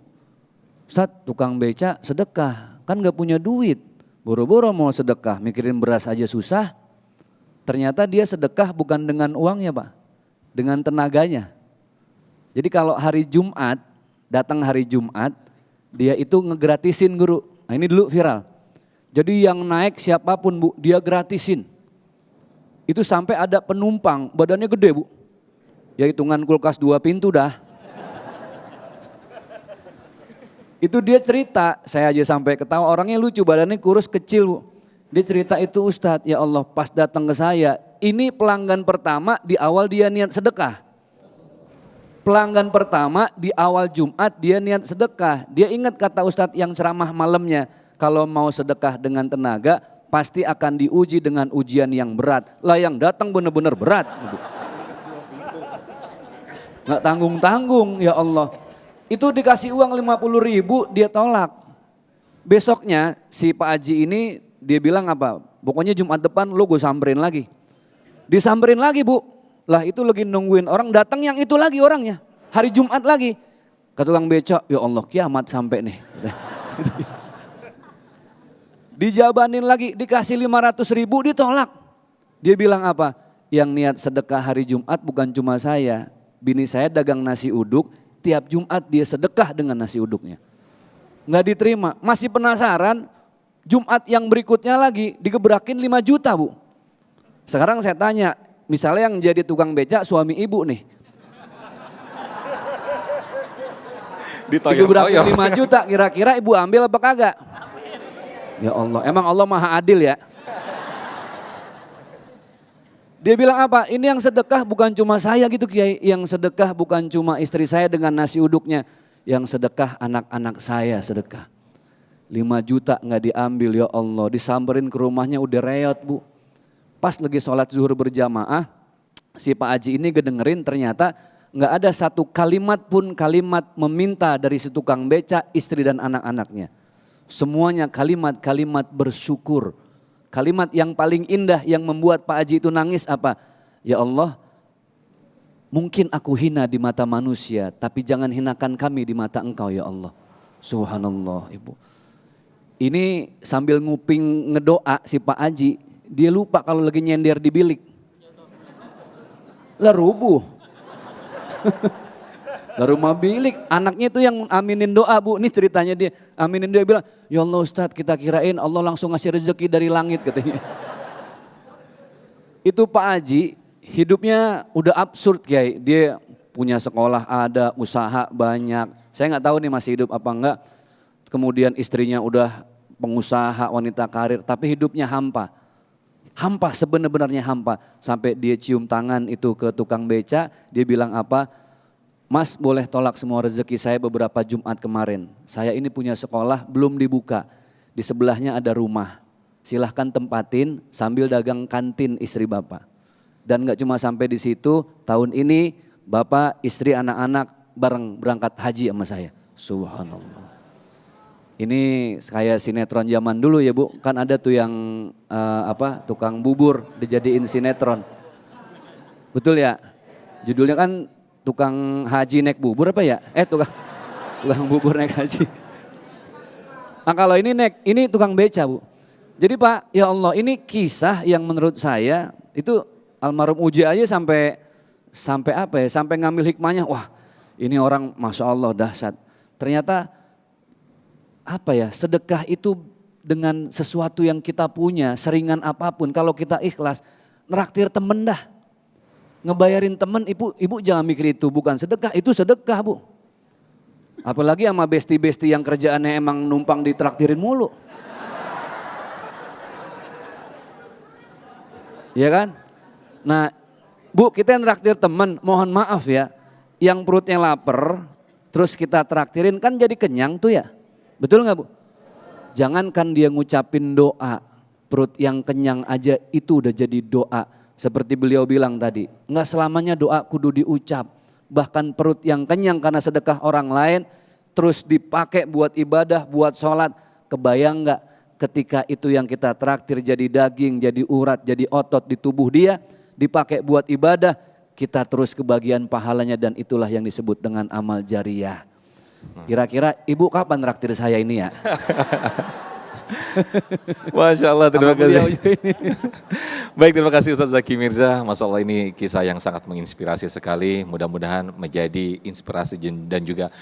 Ustaz tukang beca sedekah, kan gak punya duit, boro-boro mau sedekah, mikirin beras aja susah. Ternyata dia sedekah bukan dengan uangnya Pak, dengan tenaganya. Jadi kalau hari Jumat, datang hari Jumat, dia itu ngegratisin guru. Nah ini dulu viral. Jadi yang naik siapapun Bu, dia gratisin. Itu sampai ada penumpang, badannya gede Bu. Ya hitungan kulkas 2 pintu dah. Itu dia cerita, saya aja sampai ketawa, orangnya lucu, badannya kurus kecil Bu. Dia cerita itu Ustadz, ya Allah pas datang ke saya, ini pelanggan pertama di awal dia niat sedekah. Pelanggan pertama di awal Jumat dia niat sedekah. Dia ingat kata Ustadz yang ceramah malamnya, kalau mau sedekah dengan tenaga pasti akan diuji dengan ujian yang berat. Lah yang datang benar-benar berat. Nggak tanggung-tanggung ya Allah. Itu dikasih uang 50.000 dia tolak. Besoknya si Pak Haji ini dia bilang apa? Pokoknya Jumat depan lo gue samperin lagi. Disamperin lagi Bu. Lah itu lagi nungguin orang datang yang itu lagi orangnya. Hari Jumat lagi. Kata tukang beca, ya Allah kiamat sampai nih. Dijabanin lagi, dikasih 500.000 ditolak. Dia bilang apa? Yang niat sedekah hari Jumat bukan cuma saya. Bini saya dagang nasi uduk, tiap Jumat dia sedekah dengan nasi uduknya. Nggak diterima, masih penasaran. Jumat yang berikutnya lagi digebrakin 5 juta Bu. Sekarang saya tanya, misalnya yang jadi tukang beca suami ibu nih. Digebrakin 5 juta, kira-kira ibu ambil apa kagak? Ya Allah, emang Allah maha adil ya. Dia bilang apa? Ini yang sedekah bukan cuma saya gitu Kiai. Yang sedekah bukan cuma istri saya dengan nasi uduknya. Yang sedekah anak-anak saya sedekah. 5 juta nggak diambil ya Allah, disamperin ke rumahnya udah reot Bu. Pas lagi sholat zuhur berjamaah, si Pak Haji ini kedengerin ternyata nggak ada satu kalimat pun kalimat meminta dari si tukang beca, istri dan anak-anaknya. Semuanya kalimat-kalimat bersyukur. Kalimat yang paling indah yang membuat Pak Haji itu nangis apa? Ya Allah, mungkin aku hina di mata manusia, tapi jangan hinakan kami di mata Engkau ya Allah. Subhanallah Ibu. Ini sambil nguping ngedoa si Pak Haji, dia lupa kalau lagi nyender di bilik. Lah rubuh. Lah rumah bilik, anaknya itu yang aminin doa Bu, ini ceritanya dia. Aminin dia bilang, ya Allah Ustadz kita kirain Allah langsung ngasih rezeki dari langit katanya. Itu Pak Haji hidupnya udah absurd Kiai, dia punya sekolah ada, usaha banyak. Saya nggak tahu nih masih hidup apa enggak. Kemudian istrinya udah pengusaha, wanita karir, tapi hidupnya hampa. Hampa, sebenarnya hampa. Sampai dia cium tangan itu ke tukang beca, dia bilang apa? Mas boleh tolak semua rezeki saya beberapa Jumat kemarin. Saya ini punya sekolah belum dibuka. Di sebelahnya ada rumah. Silahkan tempatin sambil dagang kantin istri Bapak. Dan gak cuma sampai di situ, tahun ini Bapak, istri, anak-anak bareng berangkat haji sama saya. Subhanallah. Ini kayak sinetron zaman dulu ya Bu, kan ada tuh yang tukang bubur dijadiin sinetron. Betul ya? Judulnya kan tukang haji naik bubur apa ya? Tukang bubur naik haji. Nah kalau ini tukang beca Bu. Jadi Pak, ya Allah ini kisah yang menurut saya itu almarhum Uji aja sampai apa ya? Sampai ngambil hikmahnya, wah ini orang Masya Allah dahsyat. Ternyata apa ya, sedekah itu dengan sesuatu yang kita punya, seringan apapun, kalau kita ikhlas, Neraktir temen dah. Ngebayarin temen, ibu jangan mikir itu bukan sedekah, itu sedekah Bu. Apalagi sama besti-besti yang kerjaannya emang numpang ditraktirin mulu. Iya kan? Nah Bu, kita yang traktir temen, mohon maaf ya. Yang perutnya lapar, terus kita traktirin kan jadi kenyang tuh ya. Betul gak Bu? Jangankan dia ngucapin doa, perut yang kenyang aja itu udah jadi doa. Seperti beliau bilang tadi, nggak selamanya doa kudu diucap. Bahkan perut yang kenyang karena sedekah orang lain, terus dipakai buat ibadah, buat sholat. Kebayang nggak ketika itu yang kita traktir jadi daging, jadi urat, jadi otot di tubuh dia, dipakai buat ibadah, kita terus kebagian pahalanya dan itulah yang disebut dengan amal jariyah. Kira-kira ibu kapan traktir saya ini ya? Masya Allah, terima kasih. Baik, terima kasih Ustaz Zaki Mirza. Masya Allah, ini kisah yang sangat menginspirasi sekali. Mudah-mudahan menjadi inspirasi dan juga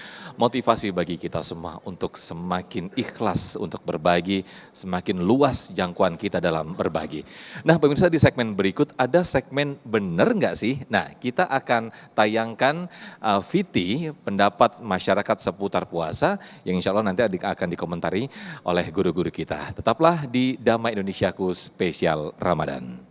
motivasi bagi kita semua untuk semakin ikhlas untuk berbagi, semakin luas jangkauan kita dalam berbagi. Nah pemirsa, di segmen berikut ada segmen bener nggak sih? Nah kita akan tayangkan VT pendapat masyarakat seputar puasa yang insya Allah nanti akan dikomentari oleh guru-guru kita. Tetaplah di Damai Indonesiaku spesial Ramadan.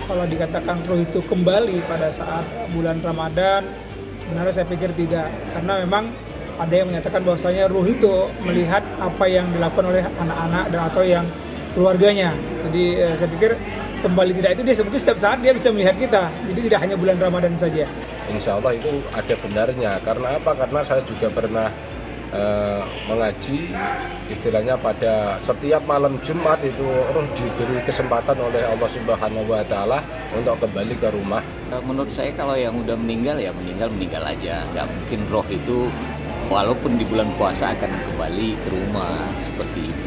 Kalau dikatakan roh itu kembali pada saat bulan Ramadan, sebenarnya saya pikir tidak. Karena memang ada yang menyatakan bahwasanya ruh itu melihat apa yang dilakukan oleh anak-anak dan atau yang keluarganya. Jadi saya pikir kembali tidak itu dia mungkin setiap saat dia bisa melihat kita. Jadi tidak hanya bulan Ramadan saja. Insya Allah itu ada benarnya. Karena apa? Karena saya juga pernah mengaji, istilahnya pada setiap malam Jumat itu roh diberi kesempatan oleh Allah Subhanahu Wa Taala untuk kembali ke rumah. Menurut saya kalau yang udah meninggal ya meninggal aja. Nggak mungkin roh itu walaupun di bulan puasa akan kembali ke rumah seperti itu.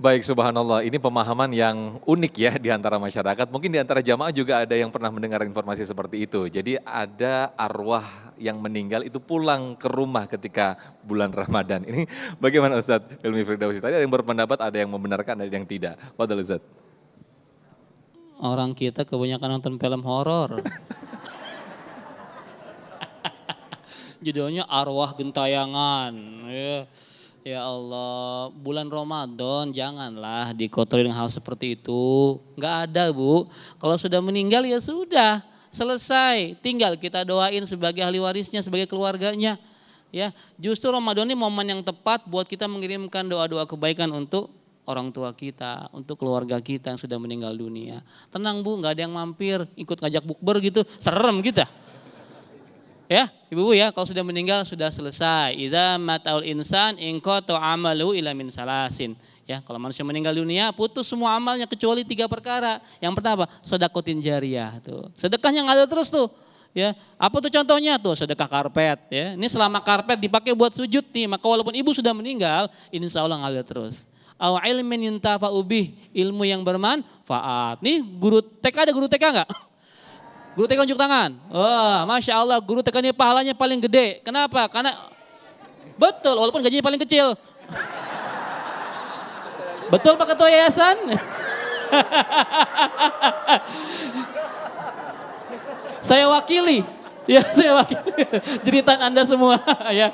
Baik, subhanallah, ini pemahaman yang unik ya di antara masyarakat. Mungkin di antara jamaah juga ada yang pernah mendengar informasi seperti itu. Jadi ada arwah yang meninggal itu pulang ke rumah ketika bulan Ramadan. Ini bagaimana Ustadz Hilmi Firdausi? Tadi ada yang berpendapat, ada yang membenarkan, ada yang tidak. Fadhal Ustadz. Orang kita kebanyakan nonton film horor. Judulnya Arwah Gentayangan. Ya Allah, bulan Ramadan janganlah dikotorin hal seperti itu. Nggak ada Bu, kalau sudah meninggal ya sudah, selesai. Tinggal kita doain sebagai ahli warisnya, sebagai keluarganya. Ya, justru Ramadan ini momen yang tepat buat kita mengirimkan doa-doa kebaikan untuk orang tua kita, untuk keluarga kita yang sudah meninggal dunia. Tenang Bu, nggak ada yang mampir, ikut ngajak bukber gitu, serem kita. Ya, ibu-ibu ya, kalau sudah meninggal sudah selesai. Idza mataul insan in qata amalu ila min salasin. Ya, kalau manusia meninggal dunia putus semua amalnya kecuali 3 perkara. Yang pertama, sedekatin jariyah tuh. Sedekahnya ngalir terus tuh. Ya, apa tuh contohnya tuh? Sedekah karpet ya. Ini selama karpet dipakai buat sujud nih, maka walaupun ibu sudah meninggal, insya Allah ngalir terus. Au ilmin yuntafa'u bih, ilmu yang bermanfaat. Nih guru TK, ada guru TK enggak? Guru TK unjuk tangan. Wah, Masya Allah, guru TK ini pahalanya paling gede. Kenapa? Karena betul, walaupun gajinya paling kecil. Betul Pak Ketua Yayasan? Saya wakili. Ya, saya wakili. Jeritan Anda semua ya.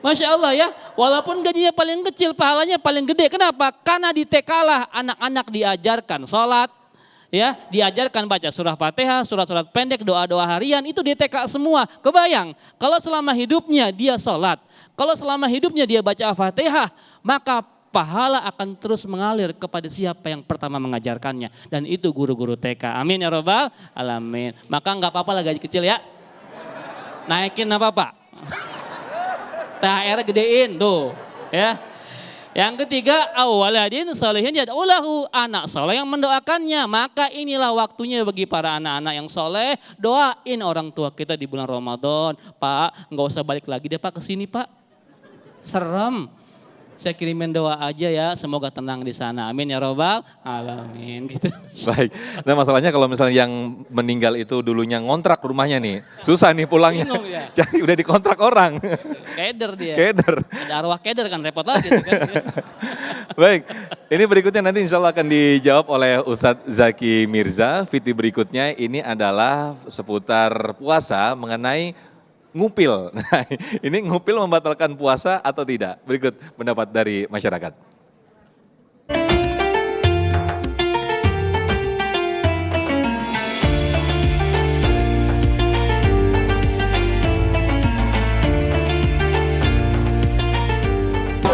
Masya Allah ya, walaupun gajinya paling kecil, pahalanya paling gede. Kenapa? Karena di TK lah anak-anak diajarkan sholat. Ya, diajarkan baca surah Fatihah, surat-surat pendek, doa-doa harian, itu di TK semua. Kebayang, kalau selama hidupnya dia sholat, kalau selama hidupnya dia baca Fatihah, maka pahala akan terus mengalir kepada siapa yang pertama mengajarkannya. Dan itu guru-guru TK. Amin ya Rabbal Alamin. Maka nggak apa-apa lah gaji kecil ya. Naikin apa-apa. THR gedein tuh ya. Yang ketiga, awaladin salihin yad'ulahu, anak soleh yang mendoakannya. Maka inilah waktunya bagi para anak-anak yang soleh, doain orang tua kita di bulan Ramadan. Pak, nggak usah balik lagi deh Pak ke sini Pak. Serem. Saya kirimin doa aja ya, semoga tenang di sana. Amin ya robbal alamin. Gitu. Baik. Nah masalahnya kalau misalnya yang meninggal itu dulunya ngontrak rumahnya nih, susah nih pulangnya. Bingung ya. Jadi udah dikontrak orang. Keder dia. Keder. Ada arwah keder kan repot lagi. Tuh kan. Baik, ini berikutnya nanti insya Allah akan dijawab oleh Ustadz Zaki Mirza. Fiti berikutnya ini adalah seputar puasa mengenai ngupil. Nah, ini ngupil membatalkan puasa atau tidak? Berikut pendapat dari masyarakat.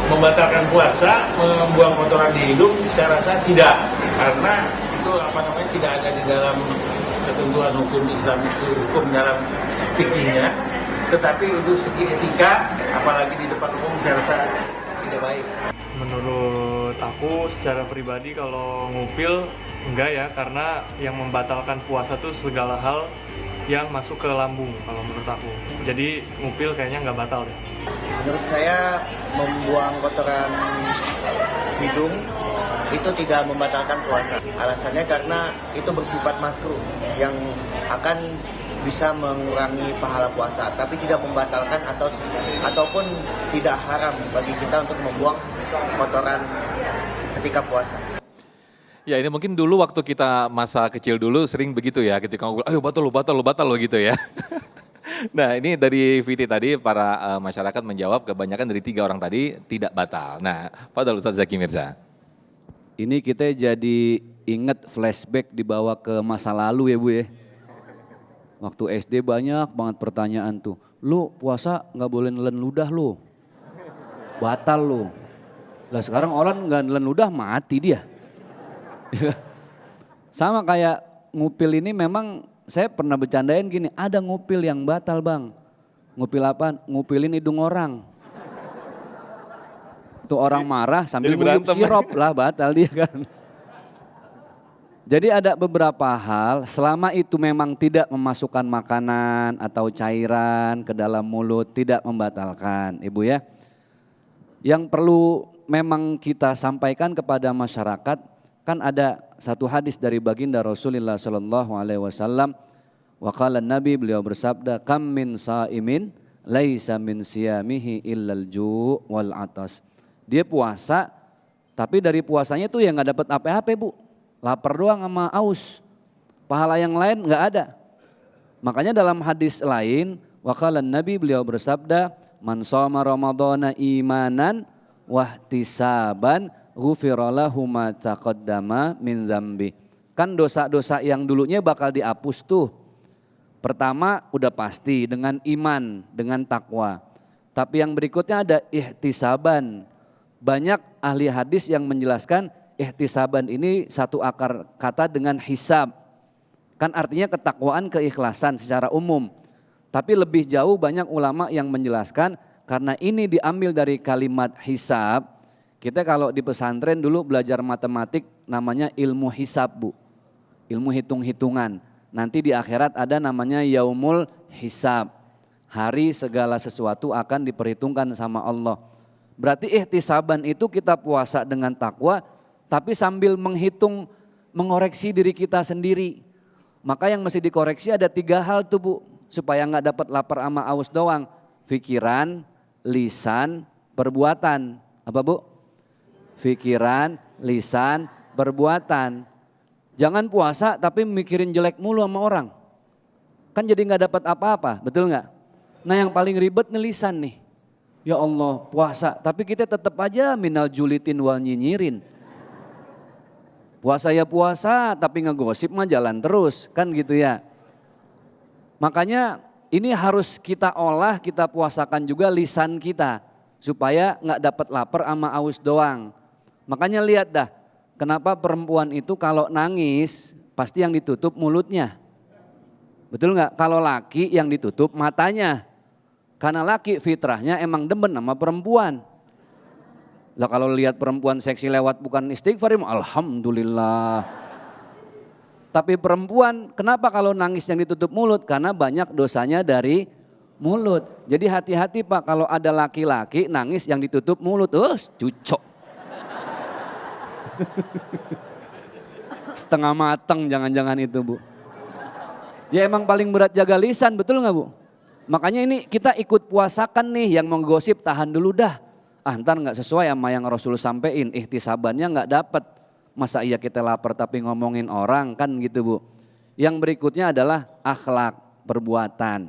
Membatalkan puasa, membuang kotoran di hidung, saya rasa tidak, karena itu tidak ada di dalam ketentuan hukum Islam, itu hukum dalam fikihnya. Tetapi untuk segi etika, apalagi di depan umum, saya rasa tidak baik. Menurut aku secara pribadi kalau ngupil enggak ya, karena yang membatalkan puasa tuh segala hal yang masuk ke lambung kalau menurut aku. Jadi ngupil kayaknya nggak batal deh. Menurut saya membuang kotoran hidung itu tidak membatalkan puasa. Alasannya karena itu bersifat makruh yang akan bisa mengurangi pahala puasa, tapi tidak membatalkan ataupun tidak haram bagi kita untuk membuang kotoran ketika puasa. Ya ini mungkin dulu waktu kita masa kecil dulu sering begitu ya, ketika ngomong, ayo batal lo gitu ya. Nah ini dari Viti tadi para masyarakat menjawab kebanyakan dari 3 orang tadi tidak batal. Nah padahal Ustadz Zaki Mirza. Ini kita jadi inget flashback dibawa ke masa lalu ya Bu ya. Waktu SD banyak banget pertanyaan tuh, lu puasa nggak boleh nelen ludah lu, batal lu. Lah sekarang orang nggak nelen ludah mati dia. Sama kayak ngupil ini memang saya pernah bercandain gini, ada ngupil yang batal bang. Ngupil apa? Ngupilin hidung orang. Tuh orang marah sambil minum sirup lah batal dia kan. Jadi ada beberapa hal selama itu memang tidak memasukkan makanan atau cairan ke dalam mulut tidak membatalkan Ibu ya. Yang perlu memang kita sampaikan kepada masyarakat kan ada satu hadis dari baginda Rasulullah SAW. Wa qala Nabi beliau bersabda kam min saimin laisa min siyamihi illal ju' wal atas. Dia puasa tapi dari puasanya tuh ya nggak dapat apa-apa Bu. Lapar doang sama aus, pahala yang lain nggak ada. Makanya dalam hadis lain, waqala Nabi beliau bersabda, man shoma ramadhana imanan wahtisaban ghufira lahu ma taqaddama min dzambi. Kan dosa-dosa yang dulunya bakal dihapus tuh. Pertama udah pasti dengan iman, dengan takwa. Tapi yang berikutnya ada ihtisaban. Banyak ahli hadis yang menjelaskan ihtisaban ini satu akar kata dengan hisab. Kan artinya ketakwaan, keikhlasan secara umum. Tapi lebih jauh banyak ulama yang menjelaskan karena ini diambil dari kalimat hisab. Kita kalau di pesantren dulu belajar matematik namanya ilmu hisab Bu. Ilmu hitung-hitungan. Nanti di akhirat ada namanya yaumul hisab. Hari segala sesuatu akan diperhitungkan sama Allah. Berarti ihtisaban itu kita puasa dengan takwa tapi sambil menghitung, mengoreksi diri kita sendiri. Maka yang mesti dikoreksi ada 3 hal tuh Bu, supaya nggak dapat lapar sama aus doang. Pikiran, lisan, perbuatan. Apa Bu? Pikiran, lisan, perbuatan. Jangan puasa tapi mikirin jelek mulu sama orang. Kan jadi nggak dapat apa-apa, betul nggak? Nah yang paling ribet nih lisan nih. Ya Allah puasa, tapi kita tetap aja minal julitin wal nyinyirin. Puasa ya puasa tapi ngegosip mah jalan terus kan gitu ya. Makanya ini harus kita olah, kita puasakan juga lisan kita. Supaya nggak dapat lapar sama aus doang. Makanya lihat dah kenapa perempuan itu kalau nangis pasti yang ditutup mulutnya. Betul nggak? Kalau laki yang ditutup matanya. Karena laki fitrahnya emang demen sama perempuan. Lah kalau lihat perempuan seksi lewat bukan istighfar, alhamdulillah. Tapi perempuan kenapa kalau nangis yang ditutup mulut? Karena banyak dosanya dari mulut. Jadi hati-hati Pak kalau ada laki-laki nangis yang ditutup mulut. Cucok. Setengah matang jangan-jangan itu Bu. Ya emang paling berat jaga lisan, betul nggak Bu? Makanya ini kita ikut puasakan nih, yang mau gosip tahan dulu dah. Ntar nggak sesuai sama yang Rasul sampein, ihtisabannya nggak dapet. Masa iya kita lapar tapi ngomongin orang kan gitu Bu. Yang berikutnya adalah akhlak, perbuatan.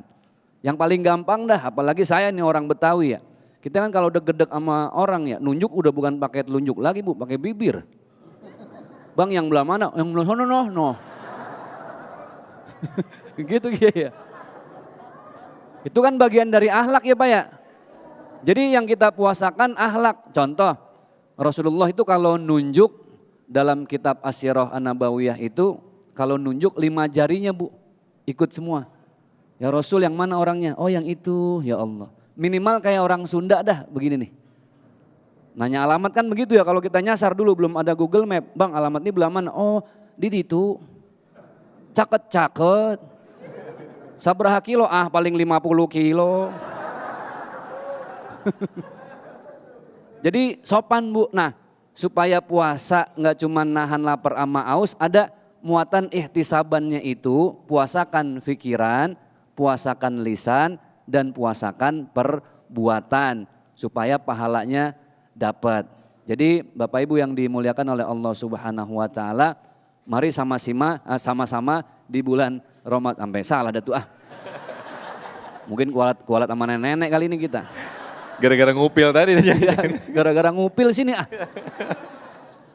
Yang paling gampang dah, apalagi saya nih orang Betawi ya. Kita kan kalau deg-deg sama orang ya, nunjuk udah bukan pakai telunjuk lagi Bu, pakai bibir. Bang yang belah mana? Yang belah sana no. Gitu ya. Itu kan bagian dari akhlak ya Pak ya. Jadi yang kita puasakan akhlak. Contoh, Rasulullah itu kalau nunjuk dalam kitab As-Sirah An-Nabawiyah itu, kalau nunjuk 5 jarinya Bu, ikut semua. Ya Rasul yang mana orangnya? Oh yang itu, ya Allah. Minimal kayak orang Sunda dah begini nih. Nanya alamat kan begitu ya, kalau kita nyasar dulu belum ada Google Map. Bang alamat ini belah mana? Oh di itu. Caket. Sabaraha kilo? Paling 50 kilo. Jadi sopan Bu. Nah supaya puasa nggak cuma nahan lapar sama aus, ada muatan ihtisabannya itu, puasakan pikiran, puasakan lisan, dan puasakan perbuatan. Supaya pahalanya dapat. Jadi Bapak Ibu yang dimuliakan oleh Allah Subhanahu wa Ta'ala, mari sama-sama di bulan Ramadan. Sampai salah dah tuh Mungkin kualat sama nenek kali ini kita. Gara-gara ngupil tadi. Gara-gara ngupil sini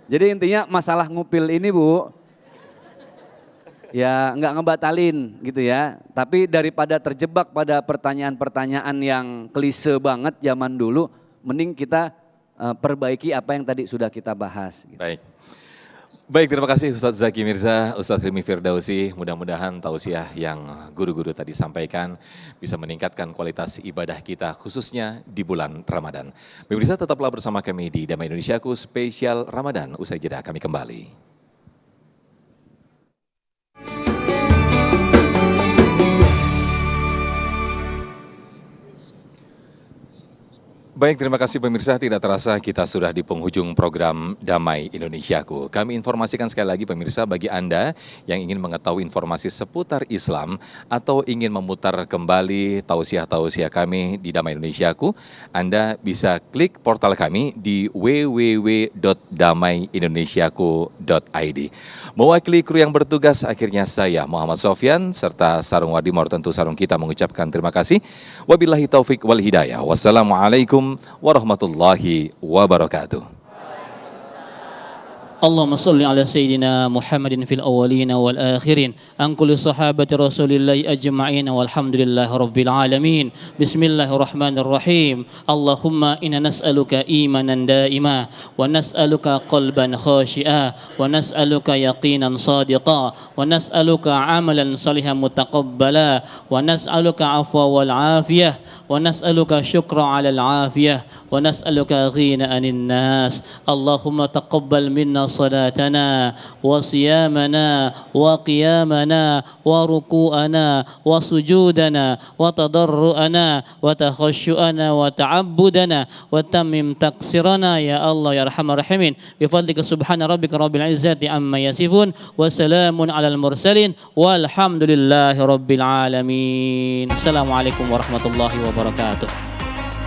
Jadi intinya masalah ngupil ini Bu, ya nggak ngebatalin gitu ya. Tapi daripada terjebak pada pertanyaan-pertanyaan yang klise banget zaman dulu, mending kita perbaiki apa yang tadi sudah kita bahas. Gitu. Baik, terima kasih Ustadz Zaki Mirza, Ustadz Hilmi Firdausi. Mudah-mudahan tausiah yang guru-guru tadi sampaikan bisa meningkatkan kualitas ibadah kita khususnya di bulan Ramadan. Pemirsa tetaplah bersama kami di Damai Indonesiaku spesial Ramadan. Usai jeda kami kembali. Baik, terima kasih pemirsa. Tidak terasa kita sudah di penghujung program Damai Indonesiaku. Kami informasikan sekali lagi pemirsa, bagi Anda yang ingin mengetahui informasi seputar Islam atau ingin memutar kembali tausiah-tausiah kami di Damai Indonesiaku, Anda bisa klik portal kami di www.damaiindonesiaku.id. Mewakili kru yang bertugas, akhirnya saya Muhammad Sofyan serta Sarung Wadimor, tentu sarung kita, mengucapkan terima kasih. Wabillahi taufik wal hidayah. Wassalamualaikum warahmatullahi wabarakatuh. اللهم صل على سيدنا محمد في الأولين والآخرين عن كل صحابة رسول الله أجمعين والحمد لله رب العالمين. بسم الله الرحمن الرحيم. اللهم إنا نسألك إيمانا دائما ونسألك قلبا خاشئا ونسألك يقينا صادقا ونسألك عملا صالحا متقبلا ونسألك عفوا والعافية ونسألك شكرا على العافية ونسألك غنى عن الناس. اللهم تقبل منا صلاتنا وصيامنا وقيامنا وركوعنا وسجودنا وتضرعنا وتخشعنا وتعبدنا وتمم تقصيرنا يا الله يا أرحم الراحمين. بفضلك سبحان ربك رب العزة عما يصفون وسلام على المرسلين والحمد لله رب العالمين. السلام عليكم ورحمة الله وبركاته.